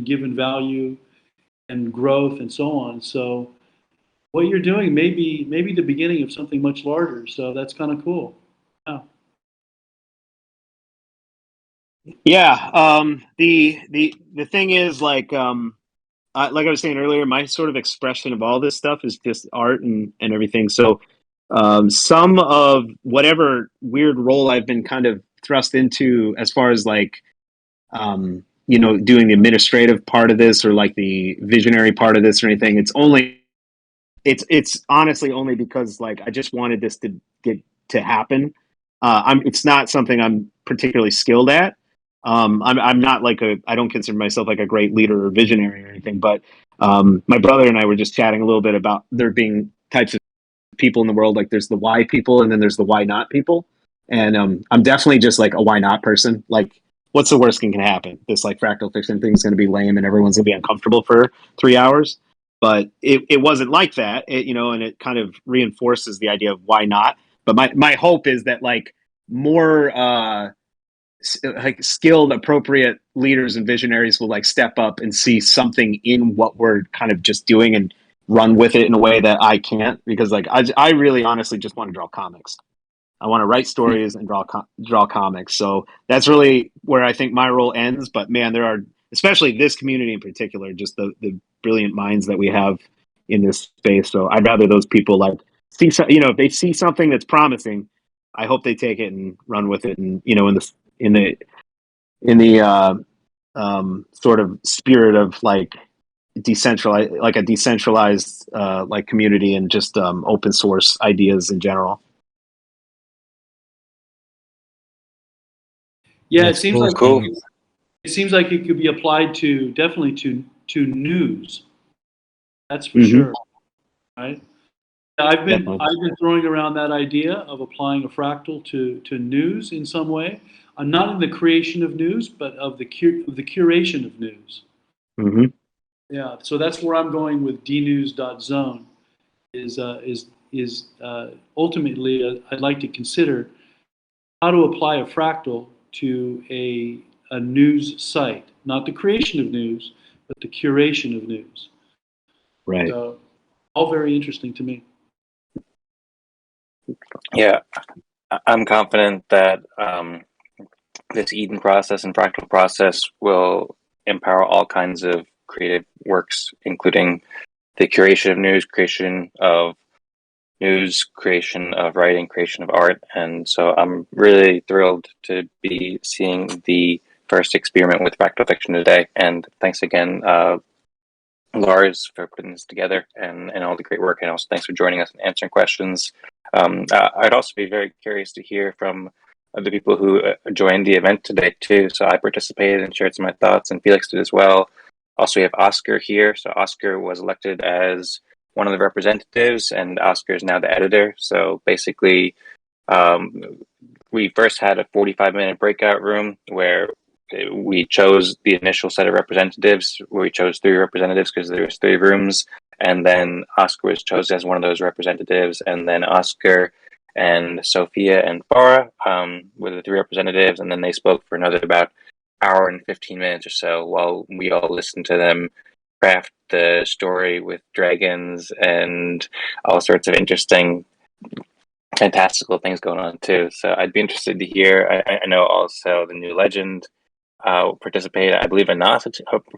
given value and growth and so on. So what you're doing may be the beginning of something much larger. So that's kind of cool. Yeah. Yeah. The thing is, like I was saying earlier, my sort of expression of all this stuff is just art and everything. So some of whatever weird role I've been kind of thrust into, as far as like doing the administrative part of this, or like the visionary part of this or anything, it's honestly only because like I just wanted this to get to happen. It's not something I'm particularly skilled at. I'm not like I don't consider myself like a great leader or visionary or anything, but my brother and I were just chatting a little bit about there being types of people in the world. Like there's the why people, and then there's the why not people. And I'm definitely just like a why not person. Like, what's the worst thing can happen? This like fractal fiction thing is going to be lame, and everyone's going to be uncomfortable for 3 hours. But it wasn't like that, and it kind of reinforces the idea of why not. But my hope is that like more like skilled, appropriate leaders and visionaries will like step up and see something in what we're kind of just doing and run with it in a way that I can't, because like I really honestly just want to draw comics. I want to write stories and draw comics. So that's really where I think my role ends. But man, there are, especially this community in particular, just the brilliant minds that we have in this space. So I'd rather those people like see, if they see something that's promising, I hope they take it and run with it. And in the sort of spirit of like a decentralized like community, and just open source ideas in general. Yeah, That's cool. Cool. it seems like it could be applied to definitely to news. That's for Mhm. sure, right? Definitely. I've been throwing around that idea of applying a fractal to news in some way. Not in the creation of news, but of the curation of news. Hmm. Yeah, so that's where I'm going with dnews.zone. Is ultimately I'd like to consider how to apply a fractal to a news site, not the creation of news, but the curation of news. Right. So all very interesting to me. Yeah, I'm confident that this Eden process and fractal process will empower all kinds of creative works, including the curation of news, creation of news, creation of writing, creation of art. And so I'm really thrilled to be seeing the first experiment with Fractal Fiction today. And thanks again, Lars, for putting this together and all the great work. And also thanks for joining us and answering questions. I'd also be very curious to hear from the people who joined the event today too. So I participated and shared some of my thoughts, and Felix did as well. Also, we have Oscar here. So Oscar was elected as one of the representatives, and Oscar is now the editor. So basically, we first had a 45-minute breakout room where we chose the initial set of representatives, where we chose 3 representatives because there was 3 rooms, and then Oscar was chosen as one of those representatives, and then Oscar and Sophia and Farah were the 3 representatives, and then they spoke for another about hour and 15 minutes or so while we all listened to them craft the story with dragons and all sorts of interesting fantastical things going on too. So I'd be interested to hear. I know also the new legend participated. I believe Anas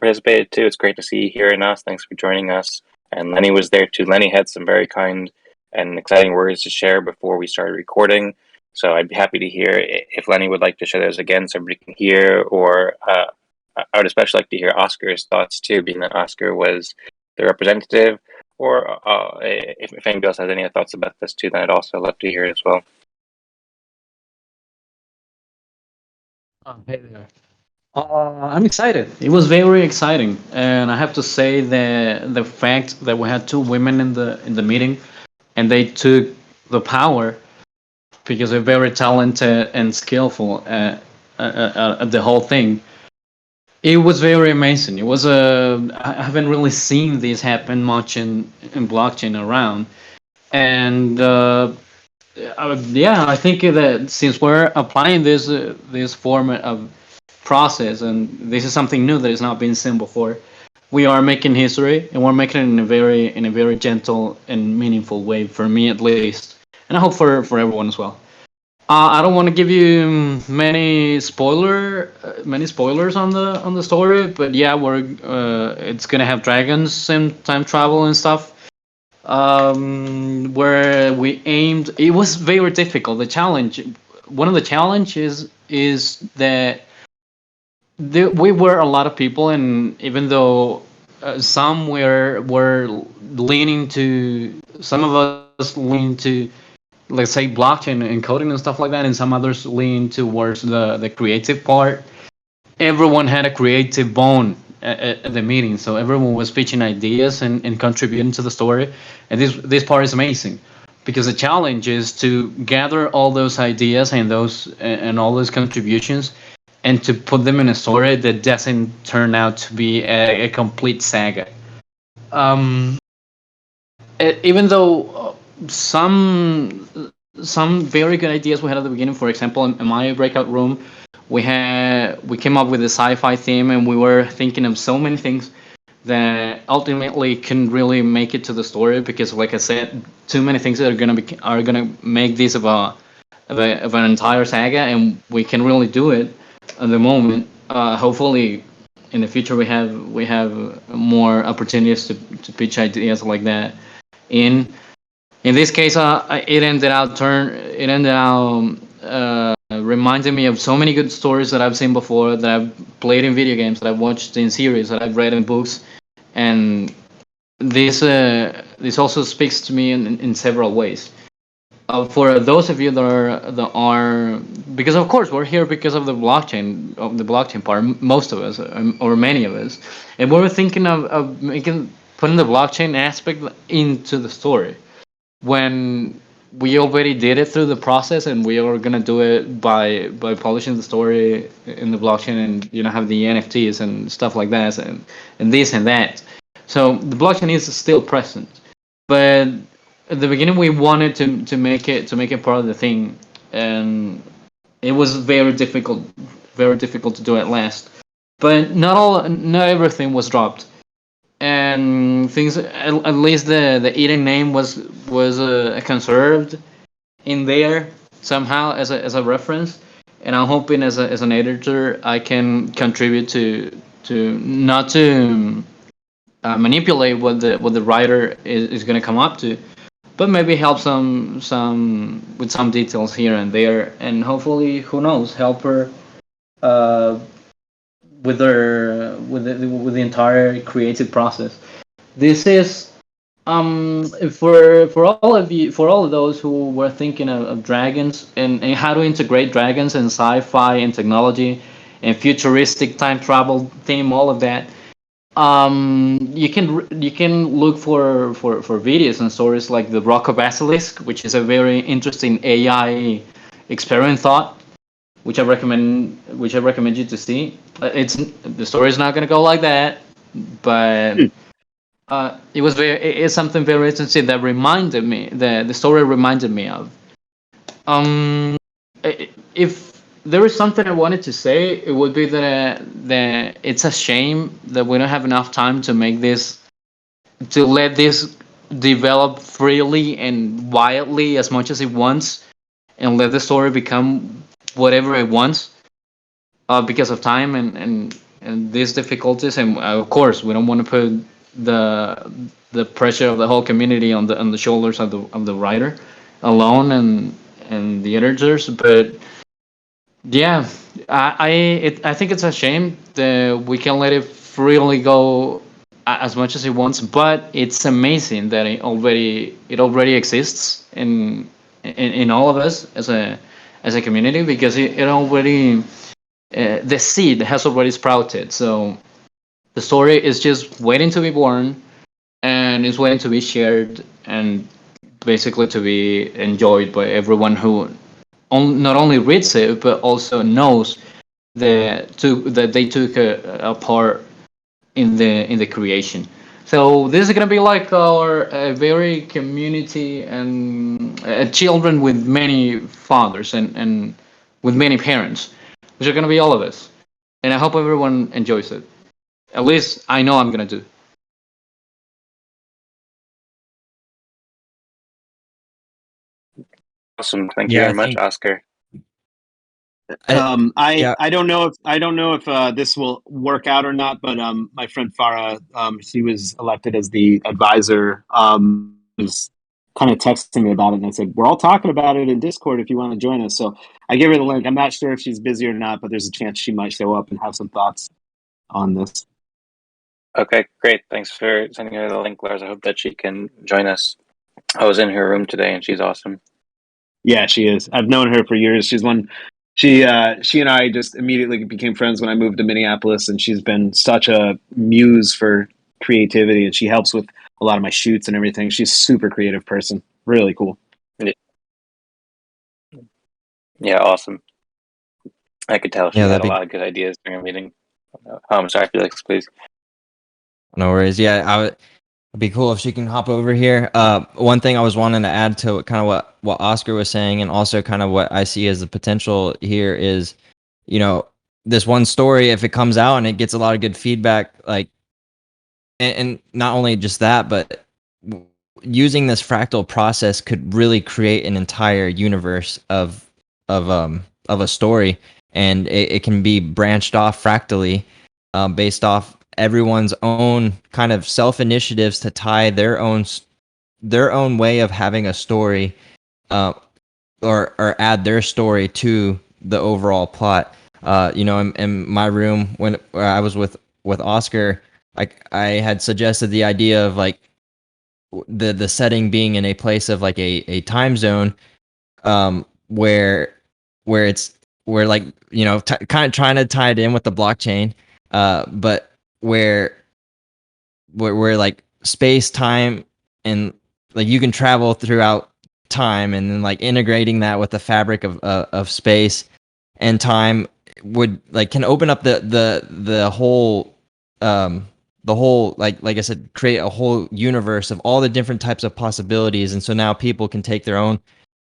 participated too. It's great to see you here, Anas. Thanks for joining us. And Lenny was there too. Lenny had some very kind and exciting words to share before we started recording. So I'd be happy to hear if Lenny would like to share those again so everybody can hear, or I would especially like to hear Oscar's thoughts too, being that Oscar was the representative, or if anybody else has any thoughts about this too, then I'd also love to hear it as well. Hey there. I'm excited. It was very exciting, and I have to say that the fact that we had two women in the meeting, and they took the power because they're very talented and skillful at the whole thing. It was very amazing. It was I haven't really seen this happen much in blockchain around, and yeah, I think that since we're applying this format of process, and this is something new that has not been seen before, we are making history, and we're making it in a very gentle and meaningful way, for me at least, and I hope for everyone as well. I don't want to give you many spoilers on the story, but yeah, it's gonna have dragons and time travel and stuff. Where we aimed, it was very difficult. One of the challenges is that we were a lot of people, and even though some were leaning to, some of us lean to, let's say, blockchain and coding and stuff like that, and some others lean towards the creative part. Everyone had a creative bone at the meeting, so everyone was pitching ideas and contributing to the story, and this part is amazing, because the challenge is to gather all those ideas and all those contributions, and to put them in a story that doesn't turn out to be a complete saga. Even though some very good ideas we had at the beginning, for example, in my breakout room, we came up with a sci-fi theme, and we were thinking of so many things that ultimately couldn't really make it to the story, because, like I said, too many things that are gonna make this of an entire saga, and we can really do it at the moment. Hopefully, in the future, we have more opportunities to pitch ideas like that. In this case, it ended out reminding me of so many good stories that I've seen before, that I've played in video games, that I've watched in series, that I've read in books, and this also speaks to me in several ways. For those of you that are, because of course we're here because of the blockchain part, most of us, or many of us, and we're thinking of putting the blockchain aspect into the story, when we already did it through the process, and we are gonna do it by publishing the story in the blockchain, and have the NFTs and stuff like that, and this and that. So the blockchain is still present, but at the beginning we wanted to make it part of the thing, and it was very difficult to do at last. But not everything was dropped, and things, at least the Eden name was conserved in there somehow as a reference, and I'm hoping as an editor I can contribute to not to manipulate what the writer is going to come up to, but maybe help some with some details here and there, and hopefully, who knows, help her with the entire creative process. This is for all of those who were thinking of dragons, and how to integrate dragons and sci-fi and technology and futuristic time travel theme, all of that. You can look for videos and stories like the Rock of Basilisk, which is a very interesting AI experiment thought, which I recommend you to see. The story is not going to go like that, but it's something very interesting that reminded me, the story reminded me of. If there is something I wanted to say, it would be that it's a shame that we don't have enough time to let this develop freely and wildly as much as it wants, and let the story become whatever it wants. because of time and these difficulties. And of course, we don't want to put the pressure of the whole community on the shoulders of the writer alone and the editors. But yeah, I think it's a shame that we can let it freely go as much as it wants. But it's amazing that it already exists in all of us as a community, because it already the seed has already sprouted. So the story is just waiting to be born, and it's waiting to be shared, and basically to be enjoyed by everyone who not only reads it but also knows that they took a part in the creation. So this is gonna be like our very community and children with many fathers and with many parents, which are gonna be all of us. And I hope everyone enjoys it. At least I know I'm gonna do. Awesome. Thank you Yeah, very I much, think Oscar. yeah. I don't know if this will work out or not, but my friend Farah, she was elected as the advisor, was kind of texting me about it, and I said we're all talking about it in Discord if you want to join us. So I gave her the link. I'm not sure if she's busy or not, but there's a chance she might show up and have some thoughts on this. Okay, great. Thanks for sending her the link, Lars. I hope that she can join us. I was in her room today, and she's awesome. Yeah, she is. I've known her for years. She's one. She and I just immediately became friends when I moved to Minneapolis, and she's been such a muse for creativity, and she helps with a lot of my shoots and everything. She's a super creative person. Really cool. Yeah, awesome. I could tell she Yeah, had that'd a be lot of good ideas during a meeting. I'm sorry, Felix, please. no worries. Yeah, it'd be cool if she can hop over here. One thing I was wanting to add to kind of what Oscar was saying, and also kind of what I see as the potential here is, you know, this one story, if it comes out and it gets a lot of good feedback, like, and not only just that, but using this fractal process could really create an entire universe of a story, and it can be branched off fractally, based off everyone's own kind of self initiatives to tie their own way of having a story, uh, or add their story to the overall plot. You know, in my room where I was with Oscar, I had suggested the idea of like the setting being in a place of like a time zone, where it's where, like, you know, kind of trying to tie it in with the blockchain, but where like space, time, and like you can travel throughout time, and then like integrating that with the fabric of space and time would like can open up the whole, the whole, like I said, create a whole universe of all the different types of possibilities. And so now people can take their own,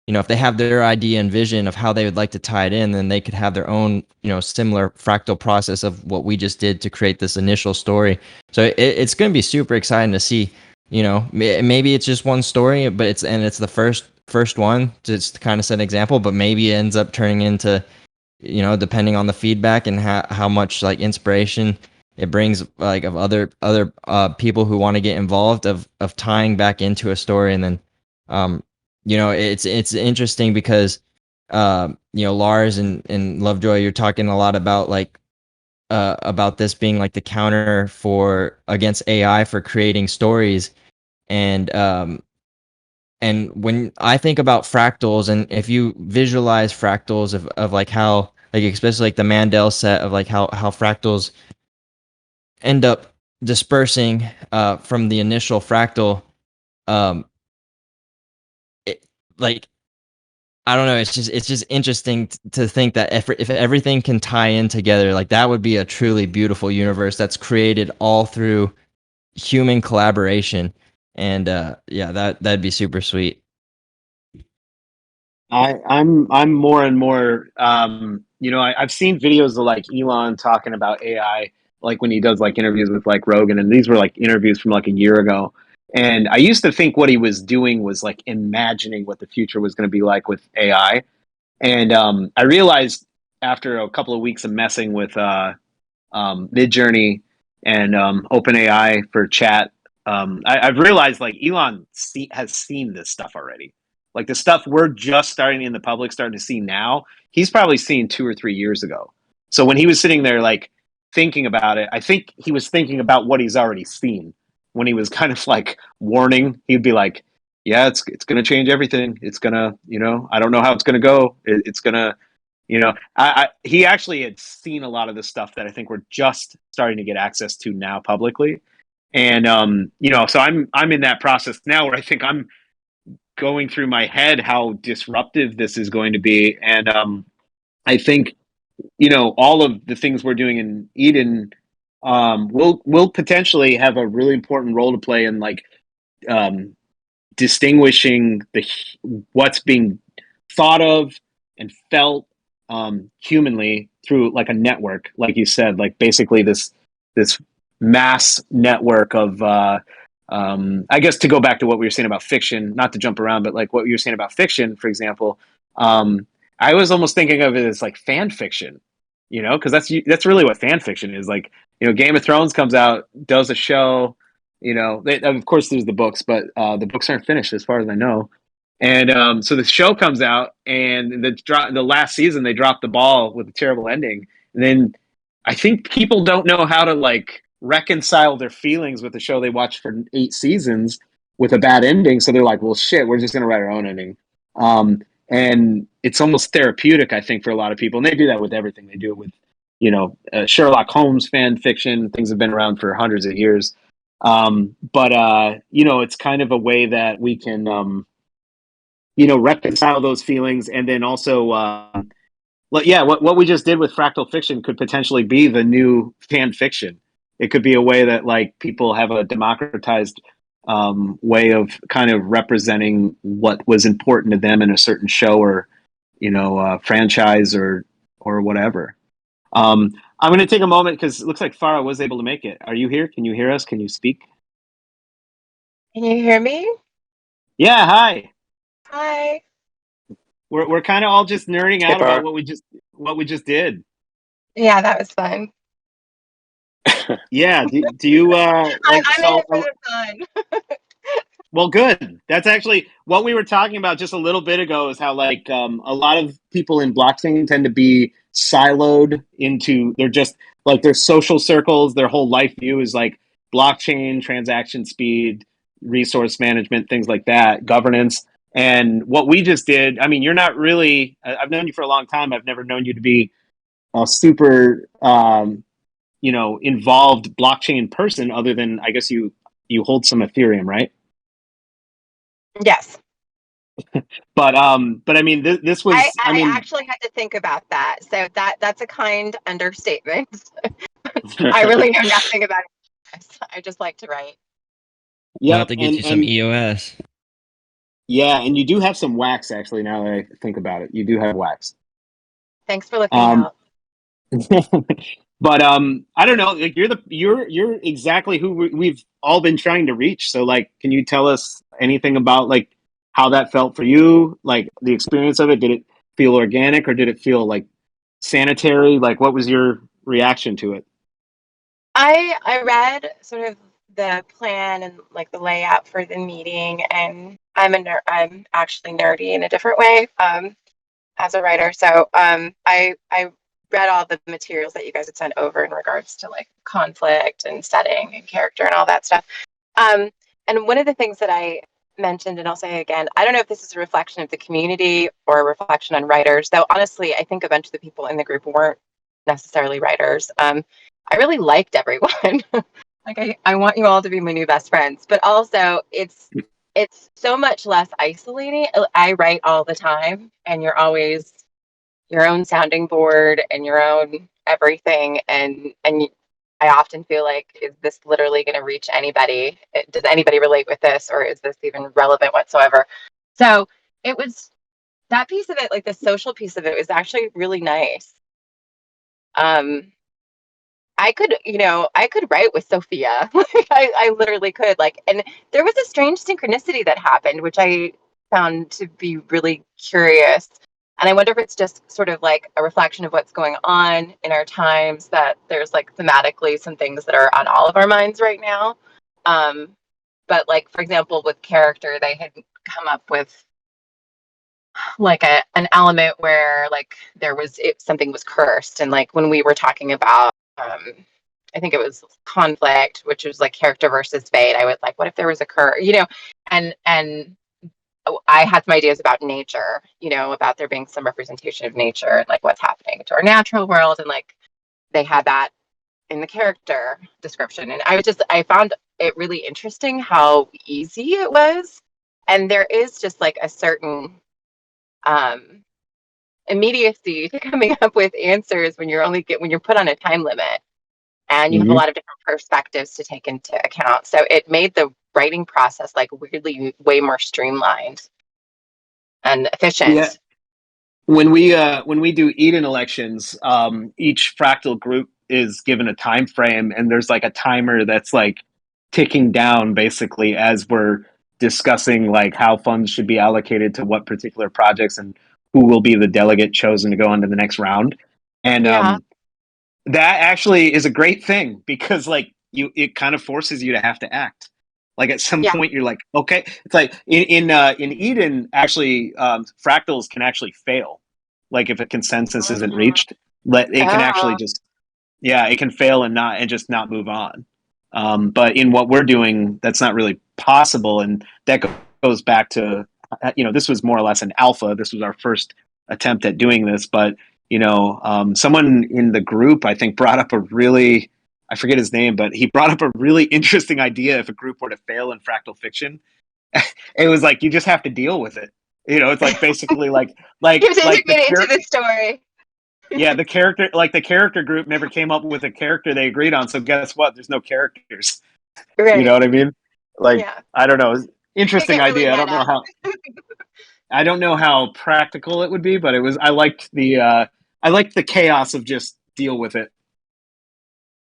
you know, if they have their idea and vision of how they would like to tie it in, then they could have their own, you know, similar fractal process of what we just did to create this initial story. So it's going to be super exciting to see. You know, maybe it's just one story, but it's the first one, just to kind of set an example. But maybe it ends up turning into, you know, depending on the feedback and how much like inspiration it brings, like, of other people who want to get involved, of tying back into a story. And then, you know, it's interesting because, you know, Lars and Lovejoy, you're talking a lot about like, about this being like the counter for against AI for creating stories. And when I think about fractals, and if you visualize fractals of like how, like, especially like the Mandel set of like how fractals end up dispersing, from the initial fractal, um it, like, I don't know, it's just interesting to think that if everything can tie in together, like that would be a truly beautiful universe that's created all through human collaboration. And yeah, that'd be super sweet. I'm more and more, you know, I've seen videos of like Elon talking about AI, like when he does like interviews with like Rogan, and these were like interviews from like a year ago. And I used to think what he was doing was like imagining what the future was going to be like with AI. And I realized after a couple of weeks of messing with Midjourney and OpenAI for chat, I've realized like Elon has seen this stuff already. Like the stuff we're just starting in the public starting to see now, he's probably seen 2 or 3 years ago. So when he was sitting there like thinking about it, I think he was thinking about what he's already seen. When he was kind of like warning, he'd be like, "Yeah, it's going to change everything. It's gonna, I don't know how it's going to go. It's gonna." He actually had seen a lot of the stuff that I think we're just starting to get access to now publicly, and so I'm in that process now where I think I'm going through my head how disruptive this is going to be, and I think all of the things we're doing in Eden will potentially have a really important role to play in like um, distinguishing what's being thought of and felt humanly through like a network, like you said, like basically this mass network of I guess to go back to what we were saying about fiction, not to jump around, but like what you were saying about fiction, for example, I was almost thinking of it as like fan fiction, because that's really what fan fiction is. Like, Game of Thrones comes out, does a show, of course there's the books, but the books aren't finished as far as I know. And so the show comes out, and the last season they dropped the ball with a terrible ending. And then I think people don't know how to like reconcile their feelings with the show they watched for 8 seasons with a bad ending. So they're like, "Well, shit, we're just gonna write our own ending." And it's almost therapeutic, I think, for a lot of people. And they do that with everything. They do it with, Sherlock Holmes fan fiction. Things have been around for hundreds of years. But it's kind of a way that we can reconcile those feelings, and then also what we just did with Fractal Fiction could potentially be the new fan fiction. It could be a way that like people have a democratized way of kind of representing what was important to them in a certain show or franchise or whatever. I'm going to take a moment because it looks like Farah was able to make it. Are you here? Can you hear us? Can you speak? Can you hear me? Yeah, hi. Hi. We're kind of all just nerding Hey, out about Farah. what we just did. Yeah, that was fun. Yeah. Do you like I'm in so? it for the fun. Well, good. That's actually what we were talking about just a little bit ago. Is how like a lot of people in blockchain tend to be siloed into. They're just like their social circles. Their whole life view is like blockchain, transaction speed, resource management, things like that, governance. And what we just did. I mean, you're not really. I've known you for a long time. I've never known you to be a super involved blockchain person other than I guess you hold some Ethereum, right? Yes. But I mean this was I I mean actually had to think about that. So that's a kind understatement. I really know nothing about it. I just like to write. We'll have yep to get you some EOS. yeah, and you do have some wax actually now that I think about it. You do have wax. Thanks for looking Um out. but I don't know, like you're exactly who we've all been trying to reach. So like can you tell us anything about like how that felt for you? Like the experience of it, did it feel organic or did it feel like sanitary? Like what was your reaction to it? I read sort of the plan and like the layout for the meeting, and I'm actually nerdy in a different way. As a writer. So I read all the materials that you guys had sent over in regards to like conflict and setting and character and all that stuff. Um, and one of the things that I mentioned, and I'll say again, I don't know if this is a reflection of the community or a reflection on writers, though honestly, I think a bunch of the people in the group weren't necessarily writers. I really liked everyone. Like I want you all to be my new best friends, but also it's so much less isolating. I write all the time, and you're always your own sounding board and your own everything. And I often feel like, is this literally going to reach anybody? Does anybody relate with this, or is this even relevant whatsoever? So it was that piece of it, like the social piece of it, was actually really nice. Um, I could write with Sophia. Like I literally could. Like, and there was a strange synchronicity that happened, which I found to be really curious. And I wonder if it's just sort of like a reflection of what's going on in our times, that there's like thematically some things that are on all of our minds right now. But like, for example, with character, they had come up with like an element where like something was cursed. And like when we were talking about, I think it was conflict, which was like character versus fate. I was like, what if there was a curse, and I had some ideas about nature, about there being some representation of nature and like what's happening to our natural world. And like they had that in the character description. And I found it really interesting how easy it was. And there is just like a certain um, immediacy to coming up with answers when when you're put on a time limit and you have a lot of different perspectives to take into account. So it made the writing process like weirdly way more streamlined and Yeah. efficient. When we do Eden elections, each fractal group is given a time frame, and there's like a timer that's like ticking down basically as we're discussing like how funds should be allocated to what particular projects and who will be the delegate chosen to go on to the next round. And Yeah, that actually is a great thing because like it kind of forces you to have to act. Like at some yeah, point you're like, okay, it's like in Eden actually fractals can actually fail. Like if a consensus isn't reached, it can actually oh, just it can fail and just not move on. But in what we're doing, that's not really possible, and that goes back to this was more or less an alpha. This was our first attempt at doing this, but someone in the group I think brought up I forget his name, but he brought up a really interesting idea. If a group were to fail in Fractal Fiction, it was like you just have to deal with it. It's like basically he was like the integrated into the story. yeah, the character group never came up with a character they agreed on. So guess what? There's no characters. You know Right. what I mean? Like Yeah. I don't know. They Interesting get really idea. meta. I don't know how practical it would be, but I liked the chaos of just deal with it.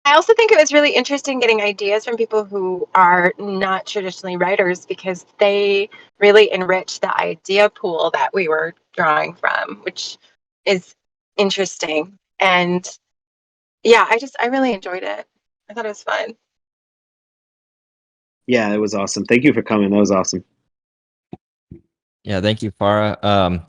I also think it was really interesting getting ideas from people who are not traditionally writers, because they really enrich the idea pool that we were drawing from, which is interesting. And yeah, I really enjoyed it. I thought it was fun. Yeah, it was awesome. Thank you for coming. That was awesome. Yeah, thank you, Farah.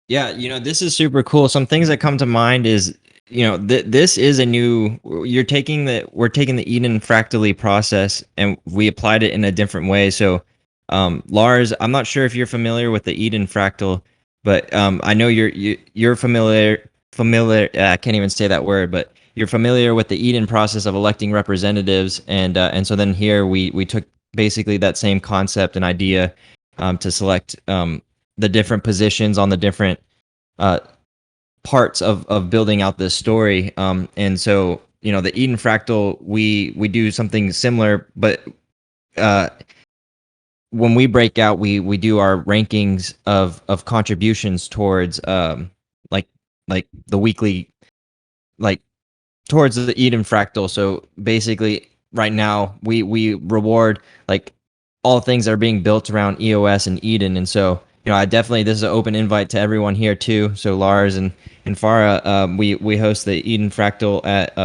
Yeah, this is super cool. Some things that come to mind is, this is a new. We're taking the Eden fractally process and we applied it in a different way. So, Lars, I'm not sure if you're familiar with the Eden fractal, but I know you're familiar. I can't even say that word, but you're familiar with the Eden process of electing representatives, and so then here we took basically that same concept and idea to select the different positions on the different uh, parts of building out this story. And so, the Eden fractal, we do something similar, but when we break out, we do our rankings of contributions towards like the weekly, like towards the Eden fractal. So basically, right now we reward like all things that are being built around EOS and Eden, and so I definitely, this is an open invite to everyone here too. So Lars and Farah, we host the Eden fractal at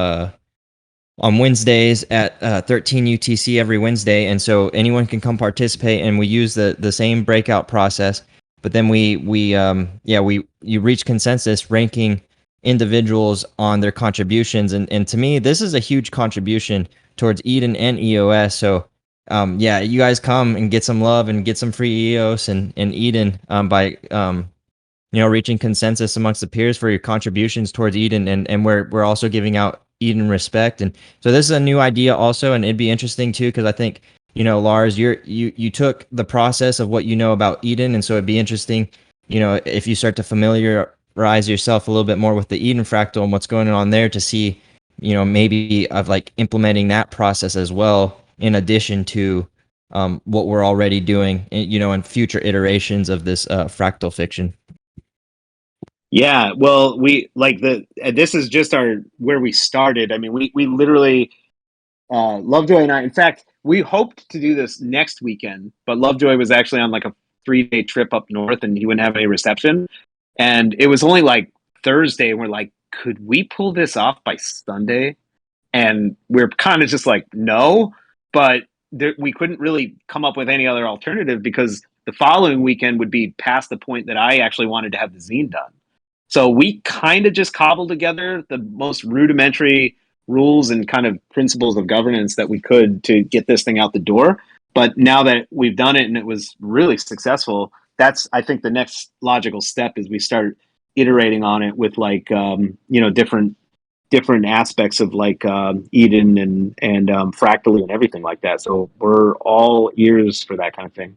on Wednesdays at 13 UTC every Wednesday, and so anyone can come participate, and we use the same breakout process. But then you reach consensus ranking individuals on their contributions, and to me this is a huge contribution towards Eden and EOS. So you guys come and get some love and get some free EOS and Eden by reaching consensus amongst the peers for your contributions towards Eden, and we're also giving out Eden respect. And so this is a new idea also, and it'd be interesting too, because I think Lars, you took the process of what you know about Eden, and so it'd be interesting if you start to familiarize yourself a little bit more with the Eden fractal and what's going on there, to see maybe of like implementing that process as well, in addition to what we're already doing in future iterations of this fractal fiction. Yeah, well, this is just where we started. I mean, we literally Lovejoy and I. In fact, we hoped to do this next weekend, but Lovejoy was actually on like a 3-day trip up north, and he wouldn't have any reception. And it was only like Thursday, and we're like, could we pull this off by Sunday? And we're kind of just like, no, but we couldn't really come up with any other alternative because the following weekend would be past the point that I actually wanted to have the zine done. So we kind of just cobbled together the most rudimentary rules and kind of principles of governance that we could to get this thing out the door. But now that we've done it and it was really successful, that's, I think, the next logical step is we start iterating on it with like, different aspects of like Eden and Fractally and everything like that. So we're all ears for that kind of thing.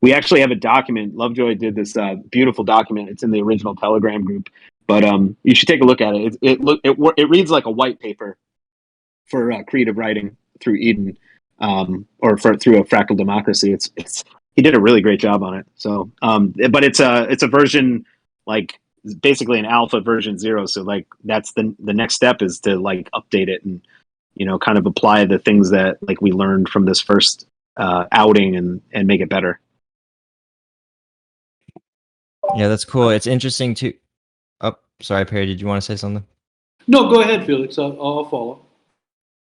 We actually have a document. Lovejoy did this beautiful document. It's in the original Telegram group, but you should take a look at it. It reads like a white paper for creative writing through Eden, through a fractal democracy. It's he did a really great job on it. So, but it's a version like basically an alpha version 0. So like that's the next step is to like update it and kind of apply the things that like we learned from this first outing and make it better. Yeah, that's cool. It's interesting to. Oh, sorry, Perry. Did you want to say something? No, go ahead, Felix. I'll follow.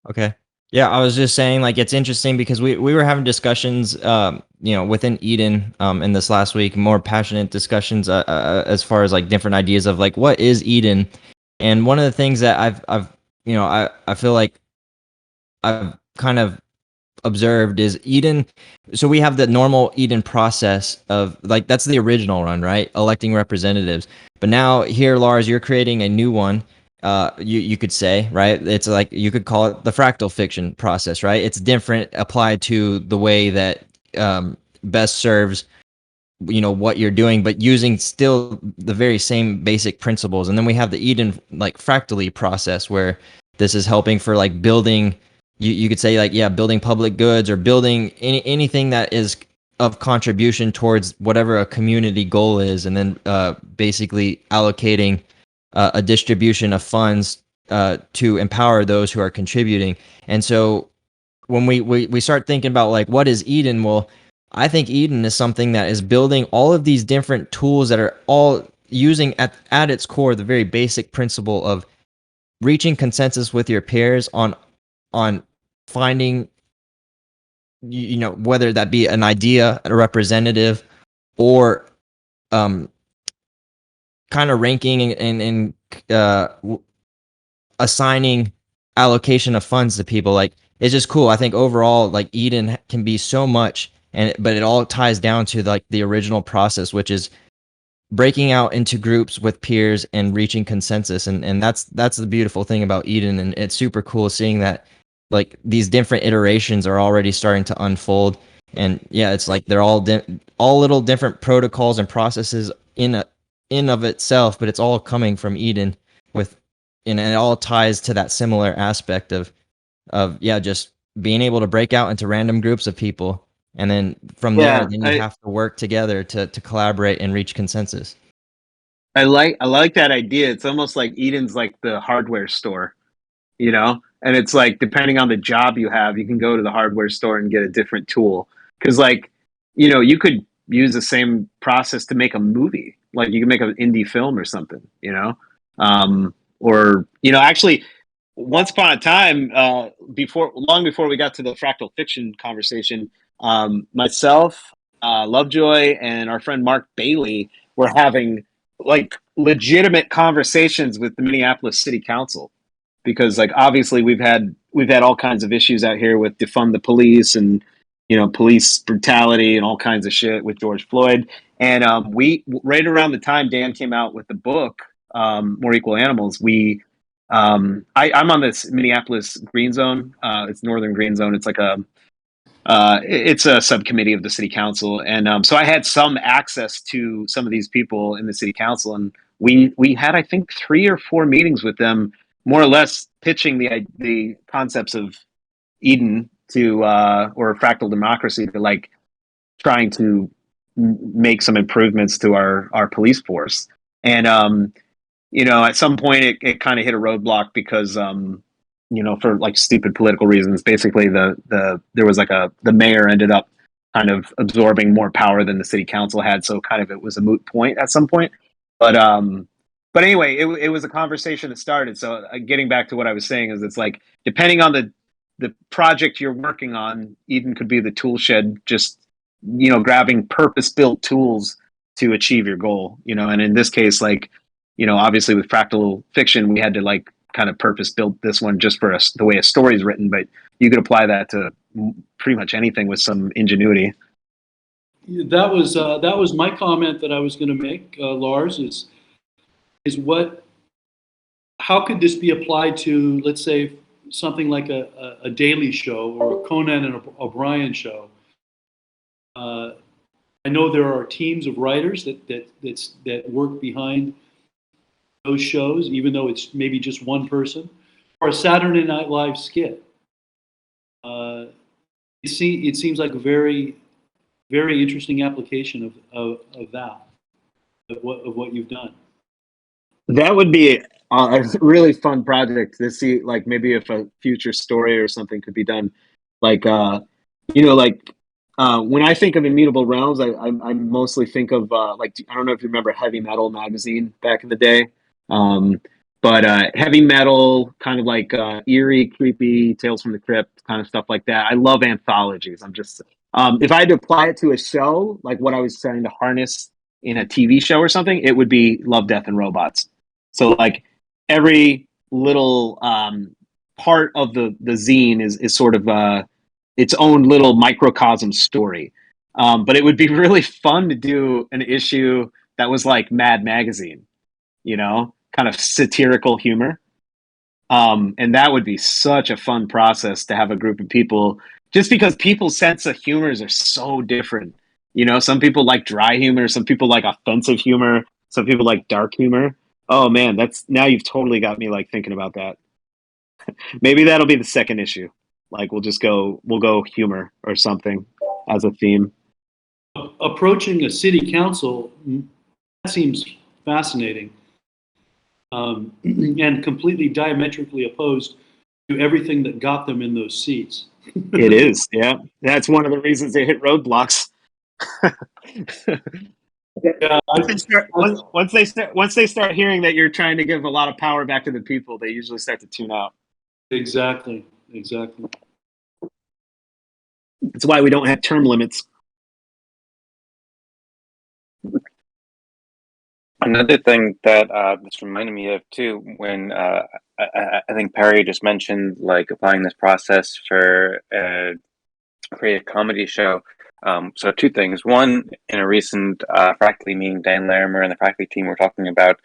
Okay. Yeah, I was just saying, like, it's interesting because we were having discussions, within Eden, in this last week, more passionate discussions, as far as like different ideas of like what is Eden, and one of the things that I feel like I've kind of observed is Eden. So we have the normal Eden process of like that's the original run, right? Electing representatives. But now here, Lars, you're creating a new one. You could say, right? It's like you could call it the Fractal Fiction process, right? It's different applied to the way that best serves what you're doing, but using still the very same basic principles. And then we have the Eden like Fractally process where this is helping for like building. You could say like, yeah, building public goods or building anything that is of contribution towards whatever a community goal is, and then basically allocating a distribution of funds to empower those who are contributing. And so when we start thinking about like what is Eden, well, I think Eden is something that is building all of these different tools that are all using at its core the very basic principle of reaching consensus with your peers on finding whether that be an idea, a representative, or kind of ranking and assigning allocation of funds to people. Like it's just cool. I think overall like Eden can be so much, but it all ties down to like the original process, which is breaking out into groups with peers and reaching consensus. And that's the beautiful thing about Eden, and it's super cool seeing that like these different iterations are already starting to unfold. And yeah, it's like they're all little different protocols and processes in of itself, but it's all coming from Eden and it all ties to that similar aspect of just being able to break out into random groups of people, and then from there you have to work together to collaborate and reach consensus. I like that idea. It's almost like Eden's like the hardware store, and it's like depending on the job you have, you can go to the hardware store and get a different tool, because like you could use the same process to make a movie. Like you can make an indie film or something, or actually once upon a time, long before we got to the Fractal Fiction conversation, myself, Lovejoy, and our friend Mark Bailey were having like legitimate conversations with the Minneapolis City Council, because like obviously we've had all kinds of issues out here with defund the police and police brutality and all kinds of shit with George Floyd. And we right around the time Dan came out with the book, More Equal Animals, I'm on this Minneapolis Green Zone. It's Northern Green Zone. It's like it's a subcommittee of the city council, and so I had some access to some of these people in the city council, and we had I think 3 or 4 meetings with them, more or less pitching the concepts of Eden to or fractal democracy, to like trying to make some improvements to our police force. And at some point it kind of hit a roadblock because for like stupid political reasons. Basically there was like the mayor ended up kind of absorbing more power than the city council had, so kind of it was a moot point at some point. But anyway, it was a conversation that started. So getting back to what I was saying is, it's like, depending on the project you're working on, Eden could be the tool shed, just, grabbing purpose built tools to achieve your goal. And in this case, like, obviously with Fractal Fiction, we had to like kind of purpose built this one just for us, the way a story is written, but you could apply that to pretty much anything with some ingenuity. That was my comment that I was going to make, Lars. Is how could this be applied to, let's say, something like a Daily Show or a Conan and O'Brien show? I know there are teams of writers that work behind those shows, even though it's maybe just one person, or a Saturday Night Live skit. It seems like a very, very interesting application of what you've done. That would be a really fun project to see, like maybe if a future story or something could be done. Like, when I think of Immutable Realms, I mostly think of like, I don't know if you remember Heavy Metal magazine back in the day. Um, but heavy metal, kind of like eerie, creepy, Tales from the Crypt, kind of stuff like that. I love anthologies. If I had to apply it to a show, like what I was trying to harness in a TV show or something, it would be Love, Death, and Robots. So like every little part of the zine is sort of its own little microcosm story. But it would be really fun to do an issue that was like Mad Magazine, kind of satirical humor. And that would be such a fun process to have a group of people, just because people's sense of humors are so different. Some people like dry humor, some people like offensive humor, some people like dark humor. Oh man, now you've totally got me like thinking about that. Maybe that'll be the second issue. Like we'll go humor or something as a theme. Approaching a city council, that seems fascinating, and completely diametrically opposed to everything that got them in those seats. It is, yeah. That's one of the reasons they hit roadblocks. Yeah, Once they start hearing that you're trying to give a lot of power back to the people, they usually start to tune out. exactly. That's why we don't have term limits. Another thing that this reminded me of too, when I think Perry just mentioned like applying this process for a creative comedy show. So two things. One, in a recent Fractally meeting, Dan Larimer and the Fractally team were talking about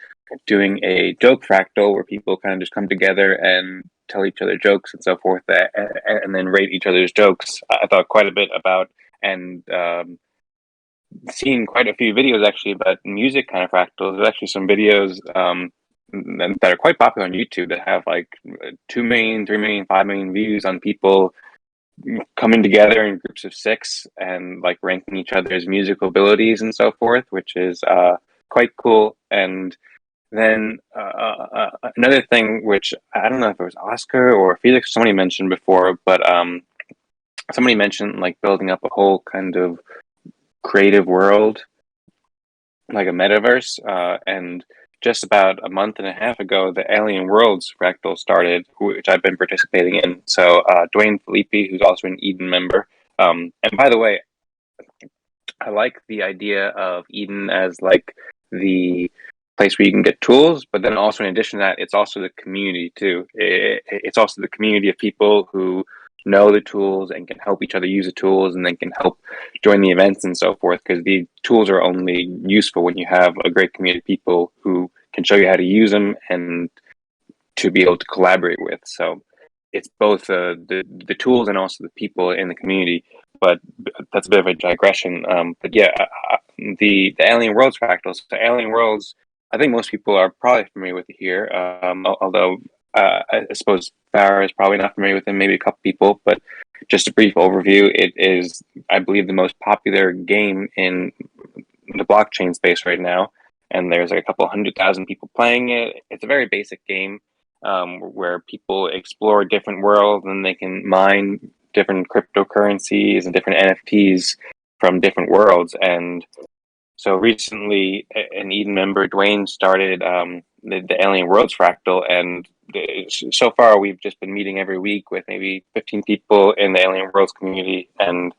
doing a joke fractal where people kind of just come together and tell each other jokes and so forth, and then rate each other's jokes. I thought quite a bit about, and seen quite a few videos actually about music kind of fractals. There's actually some videos that are quite popular on YouTube that have like 2 million, 3 million, 5 million views on people coming together in groups of 6 and like ranking each other's musical abilities and so forth, which is quite cool. And then another thing, which I don't know if it was Oscar or Felix, somebody mentioned before, but somebody mentioned like building up a whole kind of creative world, like a metaverse. And just about a month and a half ago, the Alien Worlds Fractal started, which I've been participating in. So Dwayne Felipe, who's also an Eden member. And by the way, I like the idea of Eden as like the place where you can get tools, but then also in addition to that, it's also the community too. It's also the community of people who know the tools and can help each other use the tools, and then can help join the events and so forth, because the tools are only useful when you have a great community of people who can show you how to use them and to be able to collaborate with. So it's both the tools and also the people in the community. But that's a bit of a digression. But yeah, the Alien Worlds fractals. So Alien Worlds, I think most people are probably familiar with it here. Although I suppose Farah is probably not familiar with it. Maybe a couple people, but just a brief overview. It is, I believe, the most popular game in the blockchain space right now, and there's like a couple 100,000 people playing it. It's a very basic game where people explore different worlds and they can mine different cryptocurrencies and different NFTs from different worlds. And So recently, an Eden member, Dwayne, started the Alien Worlds Fractal, and so far we've just been meeting every week with maybe 15 people in the Alien Worlds community, and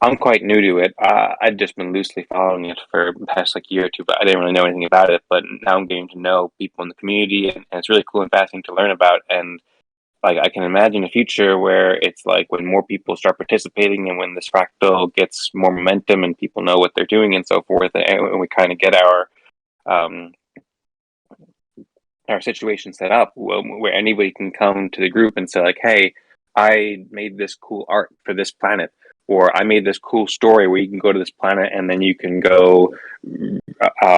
I'm quite new to it. I'd just been loosely following it for the past like year or two, but I didn't really know anything about it. But now I'm getting to know people in the community, and it's really cool and fascinating to learn about. And like I can imagine a future where it's like when more people start participating, and when this fractal gets more momentum, and people know what they're doing and so forth, and we kind of get um, our situation set up where anybody can come to the group and say like, hey, I made this cool art for this planet, or I made this cool story where you can go to this planet and then you can go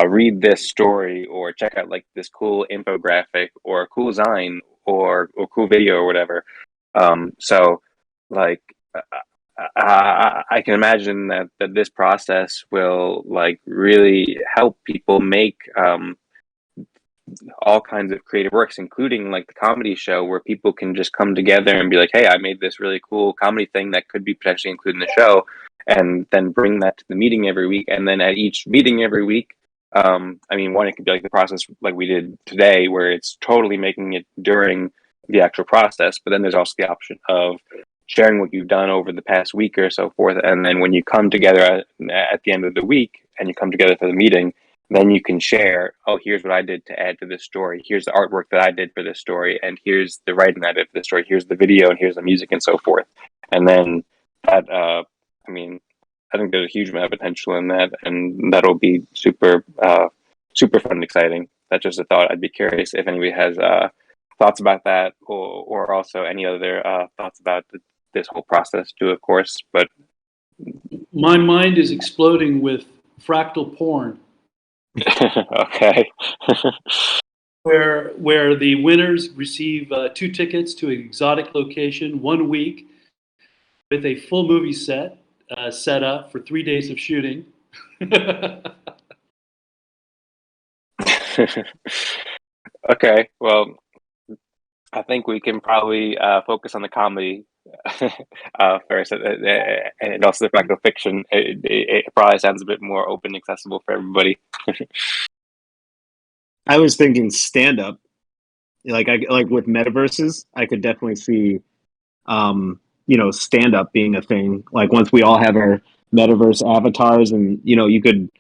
read this story, or check out like this cool infographic or a cool design or cool video or whatever. So like I can imagine that this process will like really help people make all kinds of creative works, including like the comedy show, where people can just come together and be like, hey, I made this really cool comedy thing that could be potentially included in the show, and then bring that to the meeting every week. And then at each meeting every week, I mean, one, it could be like the process like we did today, where it's totally making it during the actual process, but then there's also the option of sharing what you've done over the past week or so forth. And then when you come together at the end of the week and you come together for the meeting, then you can share, oh, here's what I did to add to this story. Here's the artwork that I did for this story. And here's the writing I did for this story. Here's the video, and here's the music and so forth. And then that, I mean, I think there's a huge amount of potential in that. And that'll be super, super fun and exciting. That's just a thought. I'd be curious if anybody has thoughts about that, or also any other thoughts about this whole process too, of course. But My mind is exploding with fractal porn, okay. where the winners receive 2 tickets to an exotic location 1 week with a full movie set set up for 3 days of shooting. Okay, well, I think we can probably focus on the comedy first, and also the Fractal Fiction. It probably sounds a bit more open, accessible for everybody. I was thinking stand up, like with metaverses, I could definitely see, stand up being a thing. Like once we all have our metaverse avatars, and you could,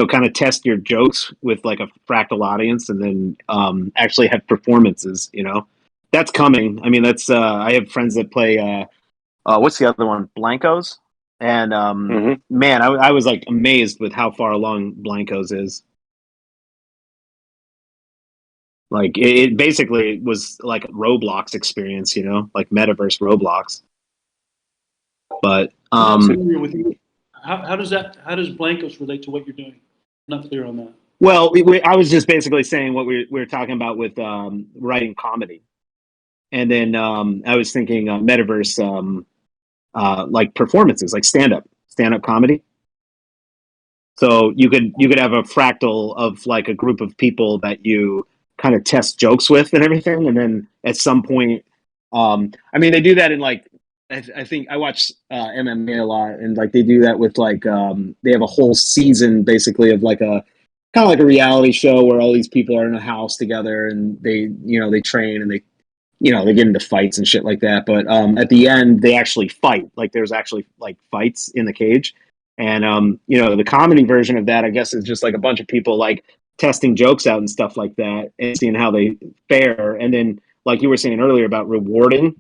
kind of test your jokes with like a fractal audience, and then actually have performances. That's coming. I mean, that's I have friends that play. What's the other one? Blankos. And Hmm. man, I was like amazed with how far along Blankos is. Like it basically was like a Roblox experience, like metaverse Roblox. But I'm not familiar with you. How does Blancos relate to what you're doing? I'm not clear on that. well, I was just basically saying what we were talking about with writing comedy, and then I was thinking metaverse, like performances, like stand up comedy. So you could have a fractal of like a group of people that you kind of test jokes with and everything, and then at some point, I mean, they do that in like I think I watch MMA a lot, and like they do that with like they have a whole season basically of like a kind of like a reality show where all these people are in a house together, and they train, and they get into fights and shit like that. But at the end, they actually fight. Like there's actually like fights in the cage. And the comedy version of that, I guess, is just like a bunch of people like testing jokes out and stuff like that, and seeing how they fare. And then, like you were saying earlier about rewarding,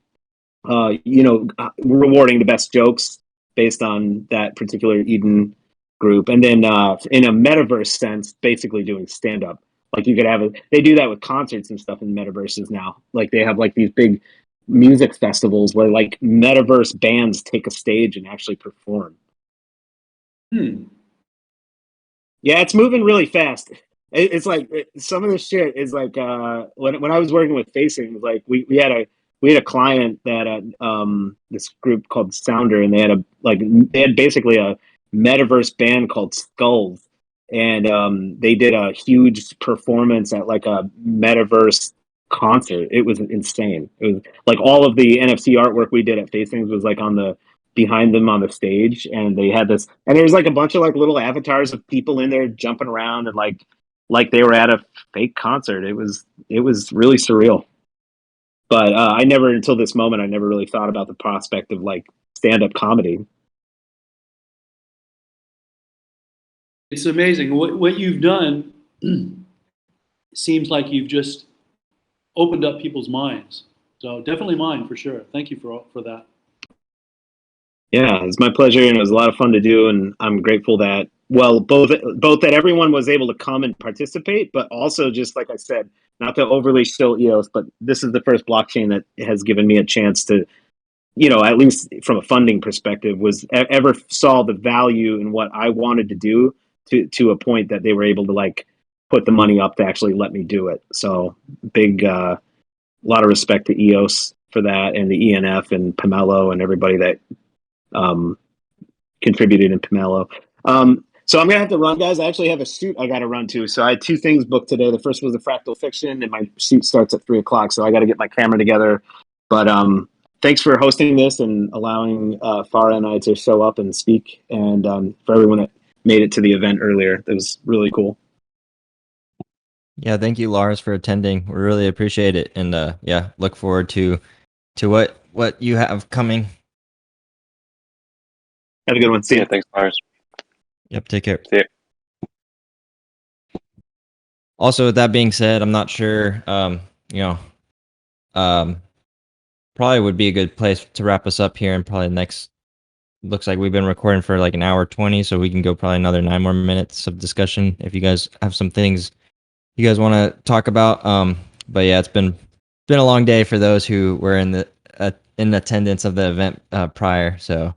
rewarding the best jokes based on that particular Eden group. And then in a metaverse sense, basically doing stand up. Like you could have they do that with concerts and stuff in metaverses now. Like they have like these big music festivals where like metaverse bands take a stage and actually perform. Yeah, it's moving really fast. It's like some of the shit is like when I was working with Facing, it was like we had a client that this group called Sounder, and they had basically a metaverse band called Skulls, and they did a huge performance at like a metaverse concert. It was insane. It was like all of the NFC artwork we did at Facings was like on the behind them on the stage, and they had this, and there was like a bunch of like little avatars of people in there jumping around and like they were at a fake concert. It was really surreal. But I never, until this moment, I never really thought about the prospect of like stand up comedy. It's amazing what you've done. Seems like you've just opened up people's minds. So definitely mine for sure. Thank you for that. Yeah, it's my pleasure, and it was a lot of fun to do. And I'm grateful that, well, both that everyone was able to come and participate, but also, just like I said, not to overly show EOS, but this is the first blockchain that has given me a chance to, at least from a funding perspective, ever saw the value in what I wanted to do to a point that they were able to like put the money up to actually let me do it. So big, lot of respect to EOS for that, and the ENF and Pomelo and everybody that contributed in Pomelo. So I'm gonna have to run, guys. I actually have a shoot I got to run to. So I had two things booked today. The first was the Fractal Fiction, and my shoot starts at 3:00. So I got to get my camera together. But thanks for hosting this and allowing Farah and I to show up and speak, and for everyone that made it to the event earlier. It was really cool. Yeah, thank you, Lars, for attending. We really appreciate it, and yeah, look forward to what you have coming. Have a good one. See you. Thanks, Lars. Yep, take care. See you. Also, with that being said, I'm not sure. Probably would be a good place to wrap us up here, and probably next. Looks like we've been recording for like an hour 20, so we can go probably another 9 more minutes of discussion if you guys have some things you guys want to talk about. But yeah, it's been a long day for those who were in attendance of the event prior. So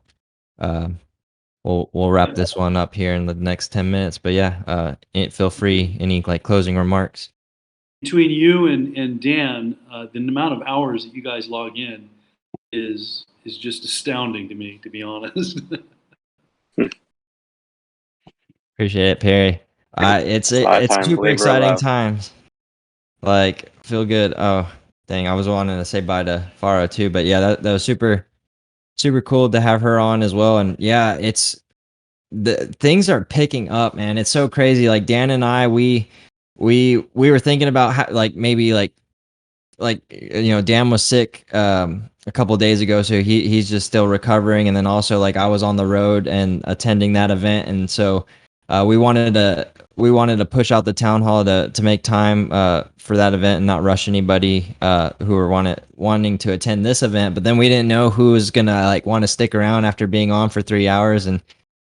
we'll wrap this one up here in the next 10 minutes. But yeah, feel free, any like closing remarks. Between you and Dan, the amount of hours that you guys log in is just astounding to me, to be honest. Appreciate it, Perry. It's super exciting times. Like, feel good. Oh, dang, I was wanting to say bye to Farah too, but yeah, that was super cool to have her on as well. And yeah, it's the things are picking up, man. It's so crazy. Like Dan and I, we were thinking about how, like maybe like Dan was sick a couple of days ago, so he's just still recovering, and then also like I was on the road and attending that event, and so we wanted to push out the town hall to make time for that event and not rush anybody who were wanting to attend this event. But then we didn't know who was gonna like want to stick around after being on for 3 hours, and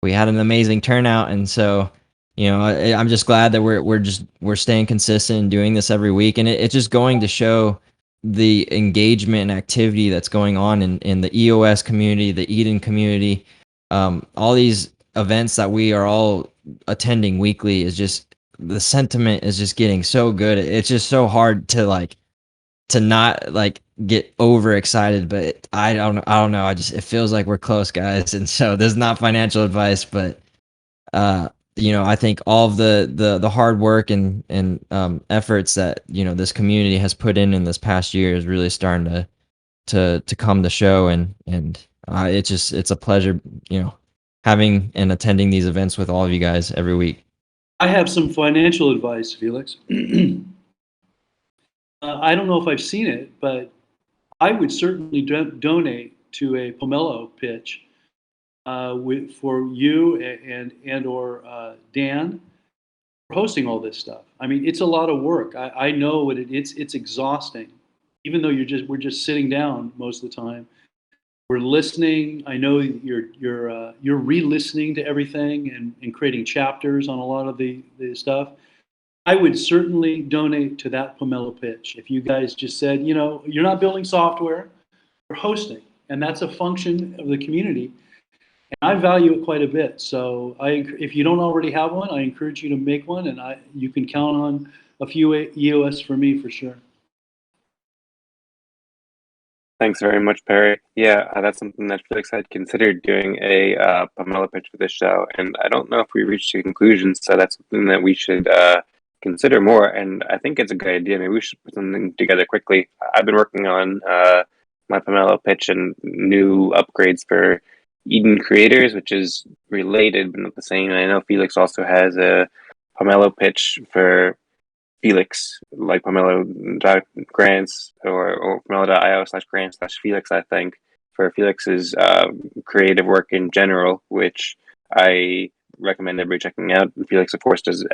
we had an amazing turnout. And so I'm just glad that we're staying consistent and doing this every week, and it's just going to show the engagement and activity that's going on in the EOS community, the Eden community, all these events that we are all attending weekly. Is just, the sentiment is just getting so good. It's just so hard to not like get overexcited, but I don't know. It feels like we're close, guys. And so there's not financial advice, but I think all of the hard work and efforts that this community has put in this past year is really starting to come to show, and it's a pleasure having and attending these events with all of you guys every week. I have some financial advice, Felix. I don't know if I've seen it, but I would certainly donate to a Pomelo pitch for you and or Dan for hosting all this stuff. I mean, it's a lot of work. I know what it's exhausting. Even though we're just sitting down most of the time. We're listening. I know you're re-listening to everything and creating chapters on a lot of the stuff. I would certainly donate to that Pomelo pitch. If you guys just said, you're not building software, you're hosting, and that's a function of the community. And I value it quite a bit. So if you don't already have one, I encourage you to make one, and you can count on a few EOS for me for sure. Thanks very much, Perry. Yeah, that's something that Felix had considered doing a Pomelo pitch for this show, and I don't know if we reached a conclusion, so that's something that we should consider more, and I think it's a good idea. Maybe we should put something together quickly. I've been working on my Pomelo pitch and new upgrades for Eden Creators, which is related but not the same. And I know Felix also has a Pomelo pitch for Felix, like Pomelo grants or Pomelo.io/grants/Felix, I think, for Felix's creative work in general, which I recommend everybody checking out. Felix, of course, does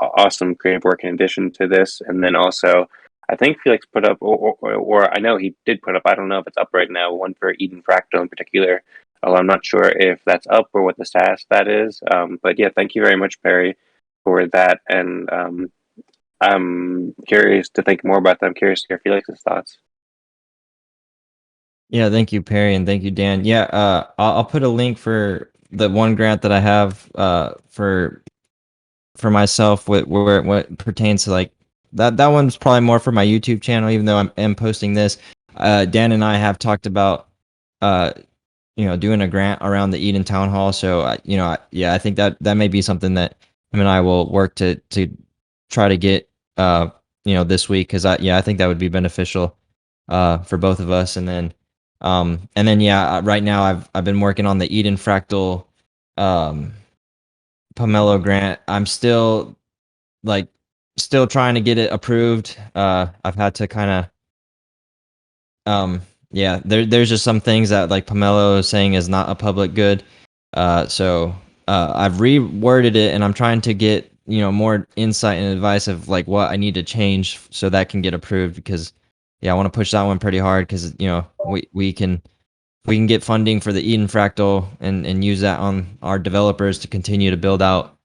awesome creative work in addition to this. And then also, I think Felix put up, or I know he did put up, I don't know if it's up right now, one for Eden Fractal in particular. Although I'm not sure if that's up or what the status that is. But yeah, thank you very much, Perry, for that. And I'm curious to think more about that. I'm curious to hear Felix's thoughts. Yeah, thank you, Perry, and thank you, Dan. Yeah, I'll put a link for the one grant that I have for myself with where what pertains to like that one's probably more for my YouTube channel, even though I'm posting this. Dan and I have talked about doing a grant around the Eden Town Hall. So I think that may be something that him and I will work to try to get this week, because I think that would be beneficial for both of us. And then right now I've been working on the Eden Fractal Pomelo grant. I'm still trying to get it approved. I've had to kind of there's just some things that like Pomelo is saying is not a public good. So I've reworded it, and I'm trying to get more insight and advice of like what I need to change so that can get approved, because I want to push that one pretty hard, because we can get funding for the Eden Fractal and use that on our developers to continue to build out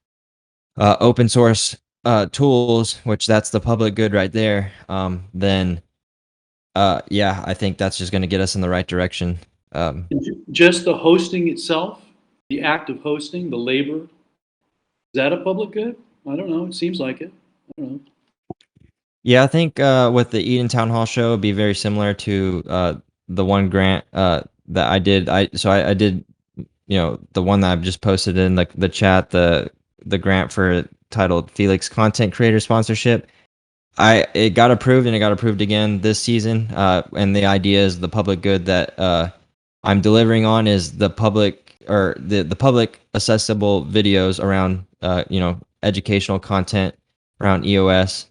open source tools, which that's the public good right there. Then I think that's just going to get us in the right direction. Just the hosting itself, the act of hosting, the labor, is that a public good? I don't know. It seems like it. I don't know. Yeah, I think with the Eden Town Hall show, it'd be very similar to the one grant that I did. I did, the one that I've just posted in the chat, the grant for titled Felix Content Creator Sponsorship. It got approved, and it got approved again this season. And the idea is the public good that I'm delivering on is the public, or the public accessible videos around educational content around EOS,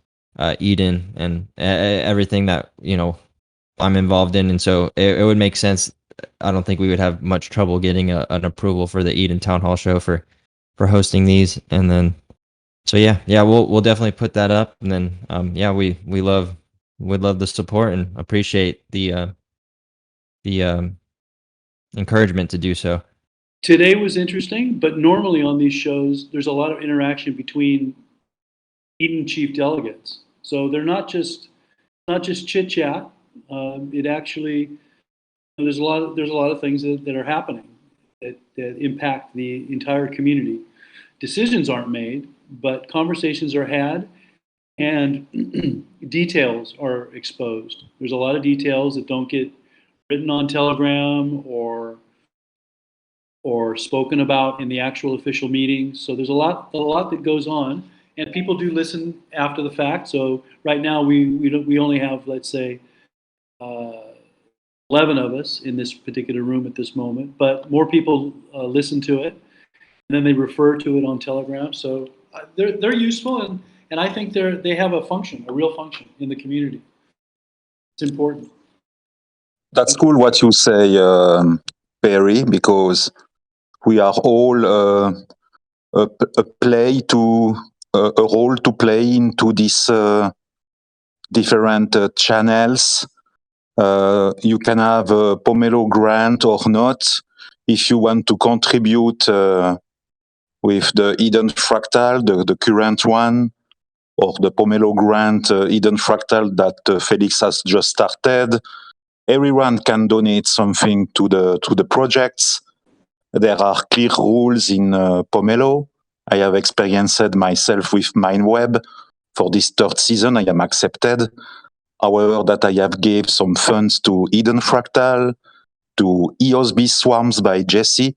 Eden, and everything that I'm involved in. And so it would make sense. I don't think we would have much trouble getting an approval for the Eden Town Hall show for hosting these. And then so we'll definitely put that up. And then we love the support and appreciate the encouragement to do so. Today was interesting, but normally on these shows, there's a lot of interaction between Eden chief delegates. So they're not just chit chat. It actually, there's a lot of things that are happening that impact the entire community. Decisions aren't made, but conversations are had, and details are exposed. There's a lot of details that don't get written on Telegram or spoken about in the actual official meetings. So there's a lot that goes on, and people do listen after the fact. So right now we only have, let's say, 11 of us in this particular room at this moment, but more people listen to it, and then they refer to it on Telegram. So they're useful, and I think they have a real function in the community. It's important. That's cool what you say, Perry, because we are all a role to play into these different channels. You can have a Pomelo grant or not. If you want to contribute with the Eden Fractal, the current one, or the Pomelo grant Eden Fractal that Felix has just started, everyone can donate something to the projects. There are clear rules in Pomelo. I have experienced myself with MindWeb. For this third season, I am accepted. However, that I have gave some funds to Eden Fractal, to EOSB Swarms by Jesse.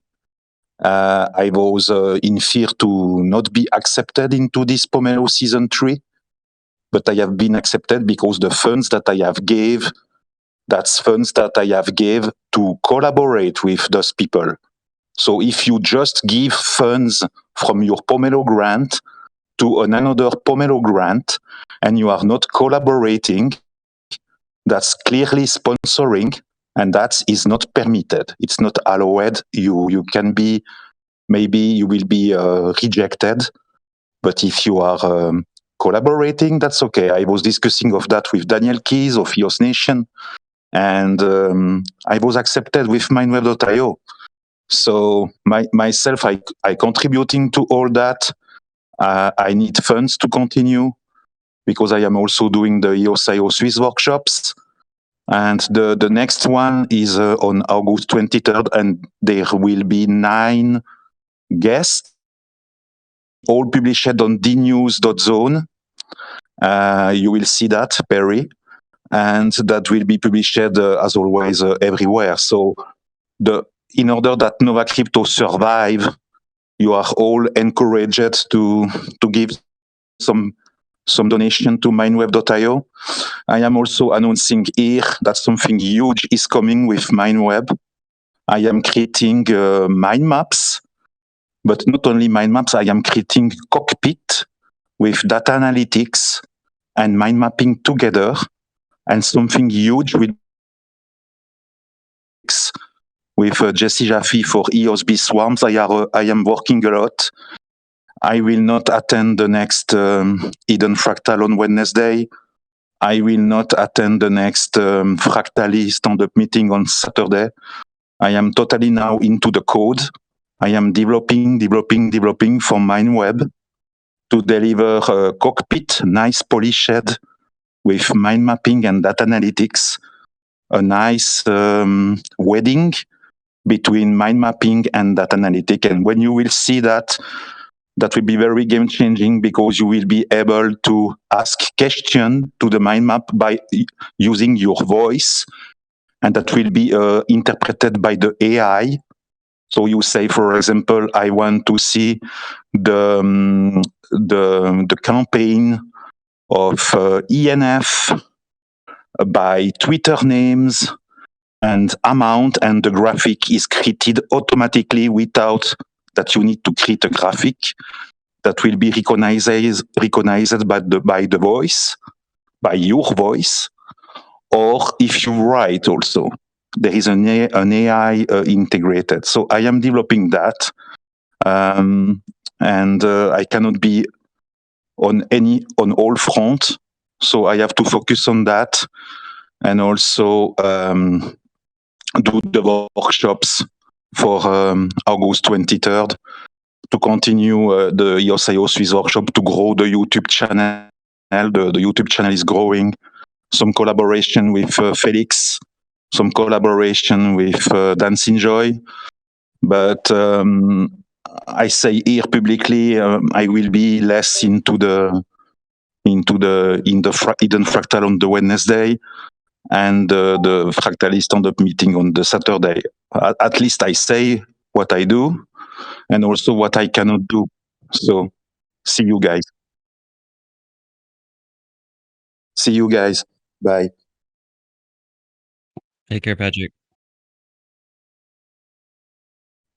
I was in fear to not be accepted into this Pomelo season 3, but I have been accepted because the funds that I have gave, that's funds that I have gave to collaborate with those people. So if you just give funds from your Pomelo grant to another Pomelo grant and you are not collaborating, that's clearly sponsoring, and that is not permitted. It's not allowed. You can be, maybe you will be rejected, but if you are collaborating, that's okay. I was discussing of that with Daniel Keys of EOS Nation, and I was accepted with mindweb.io. So myself, I contributing to all that. I need funds to continue because I am also doing the EOS.io Swiss workshops. And the next one is on August 23rd, and there will be 9 guests, all published on dnews.zone. You will see that, Perry. And that will be published, as always, everywhere. So in order that Nova Crypto survive, you are all encouraged to give some donation to mindweb.io. I am also announcing here that something huge is coming with Mindweb. I am creating mind maps, but not only mind maps, I am creating cockpit with data analytics and mind mapping together, and something huge with Jesse Jaffe for EOSB Swarms. I am working a lot. I will not attend the next Eden Fractal on Wednesday. I will not attend the next Fractally stand-up meeting on Saturday. I am totally now into the code. I am developing for Mindweb to deliver a cockpit, nice polished with mind mapping and data analytics, a nice wedding between mind mapping and data analytics. And when you will see that, that will be very game changing because you will be able to ask questions to the mind map by using your voice, and that will be interpreted by the AI. So you say, for example, I want to see the campaign of ENF by Twitter names and amount, and the graphic is created automatically without that you need to create a graphic. That will be recognized by the voice, by your voice, or if you write also. There is an AI integrated. So I am developing that, and I cannot be on all fronts. So I have to focus on that, and also do the workshops for August 23rd to continue the EOS.io Swiss workshop to grow the YouTube channel. The YouTube channel is growing. Some collaboration with Felix, some collaboration with Dancing Joy. But I say here publicly, I will be less into the Eden Fractal on the Wednesday, and the Fractalist stand-up meeting on the Saturday. At least I say what I do, and also what I cannot do. So, see you guys. See you guys. Bye. Take care, Patrick.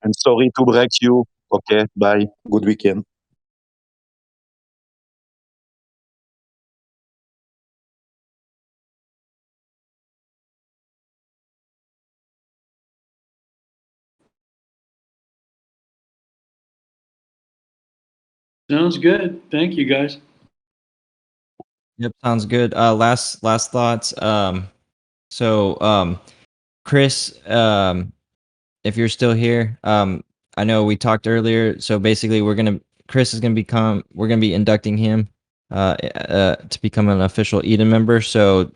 And sorry to break you. Okay, bye. Good weekend. Sounds good. Thank you, guys. Yep, sounds good. Last thoughts. Chris, if you're still here, I know we talked earlier. So basically, we're gonna be inducting him to become an official Eden member. So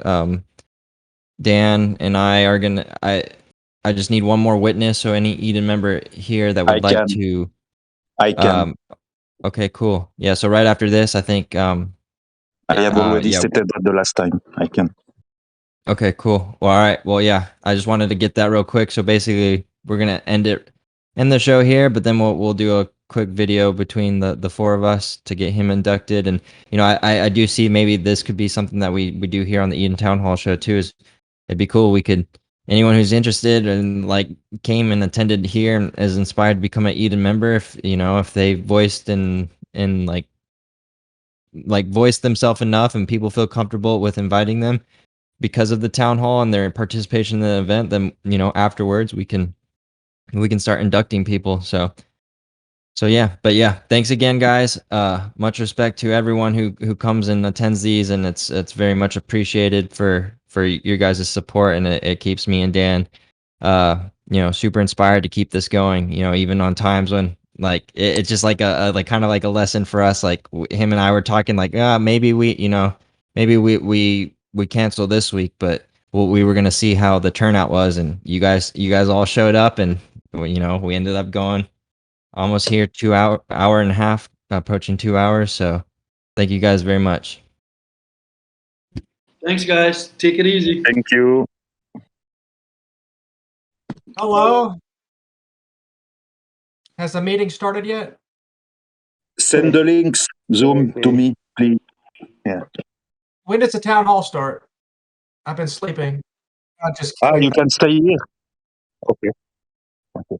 Dan and I are I just need one more witness. So any Eden member here that would like to. I can. Okay, cool. Yeah. So right after this, I think. I have already stated that the last time. I can. Okay, cool. Well, all right. Well, yeah, I just wanted to get that real quick. So basically, we're gonna end the show here, but then we'll do a quick video between the four of us to get him inducted. And you know, I do see maybe this could be something that we do here on the Eden Town Hall show too. Is it'd be cool we could anyone who's interested and like came and attended here and is inspired to become an Eden member, if you know, if they voiced and like voiced themselves enough and people feel comfortable with inviting them because of the town hall and their participation in the event, then you know, afterwards we can start inducting people. So yeah, but yeah, thanks again, guys. Much respect to everyone who comes and attends these, and it's very much appreciated for your guys' support, and it keeps me and Dan, you know, super inspired to keep this going. You know, even on times when like it's just like a like kind of like a lesson for us. Like him and I were talking, like maybe we, you know, maybe we cancel this week, but we were gonna see how the turnout was, and you guys all showed up, and you know, we ended up going almost here 2 hour and a half, approaching 2 hours. So thank you guys very much. Thanks, guys. Take it easy. Thank you. Hello? Has the meeting started yet? Send the links, Zoom, to me, please. Yeah. When does the town hall start? I've been sleeping. I'm just Ah, kidding. you can stay here. Okay. Okay.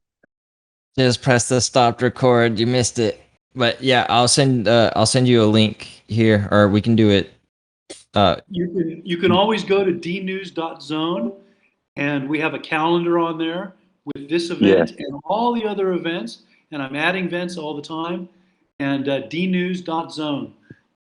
Just press the stopped record. You missed it. But yeah, I'll send you a link here, or we can do it. You can always go to dnews.zone, and we have a calendar on there with this event and all the other events. And I'm adding events all the time. And dnews.zone.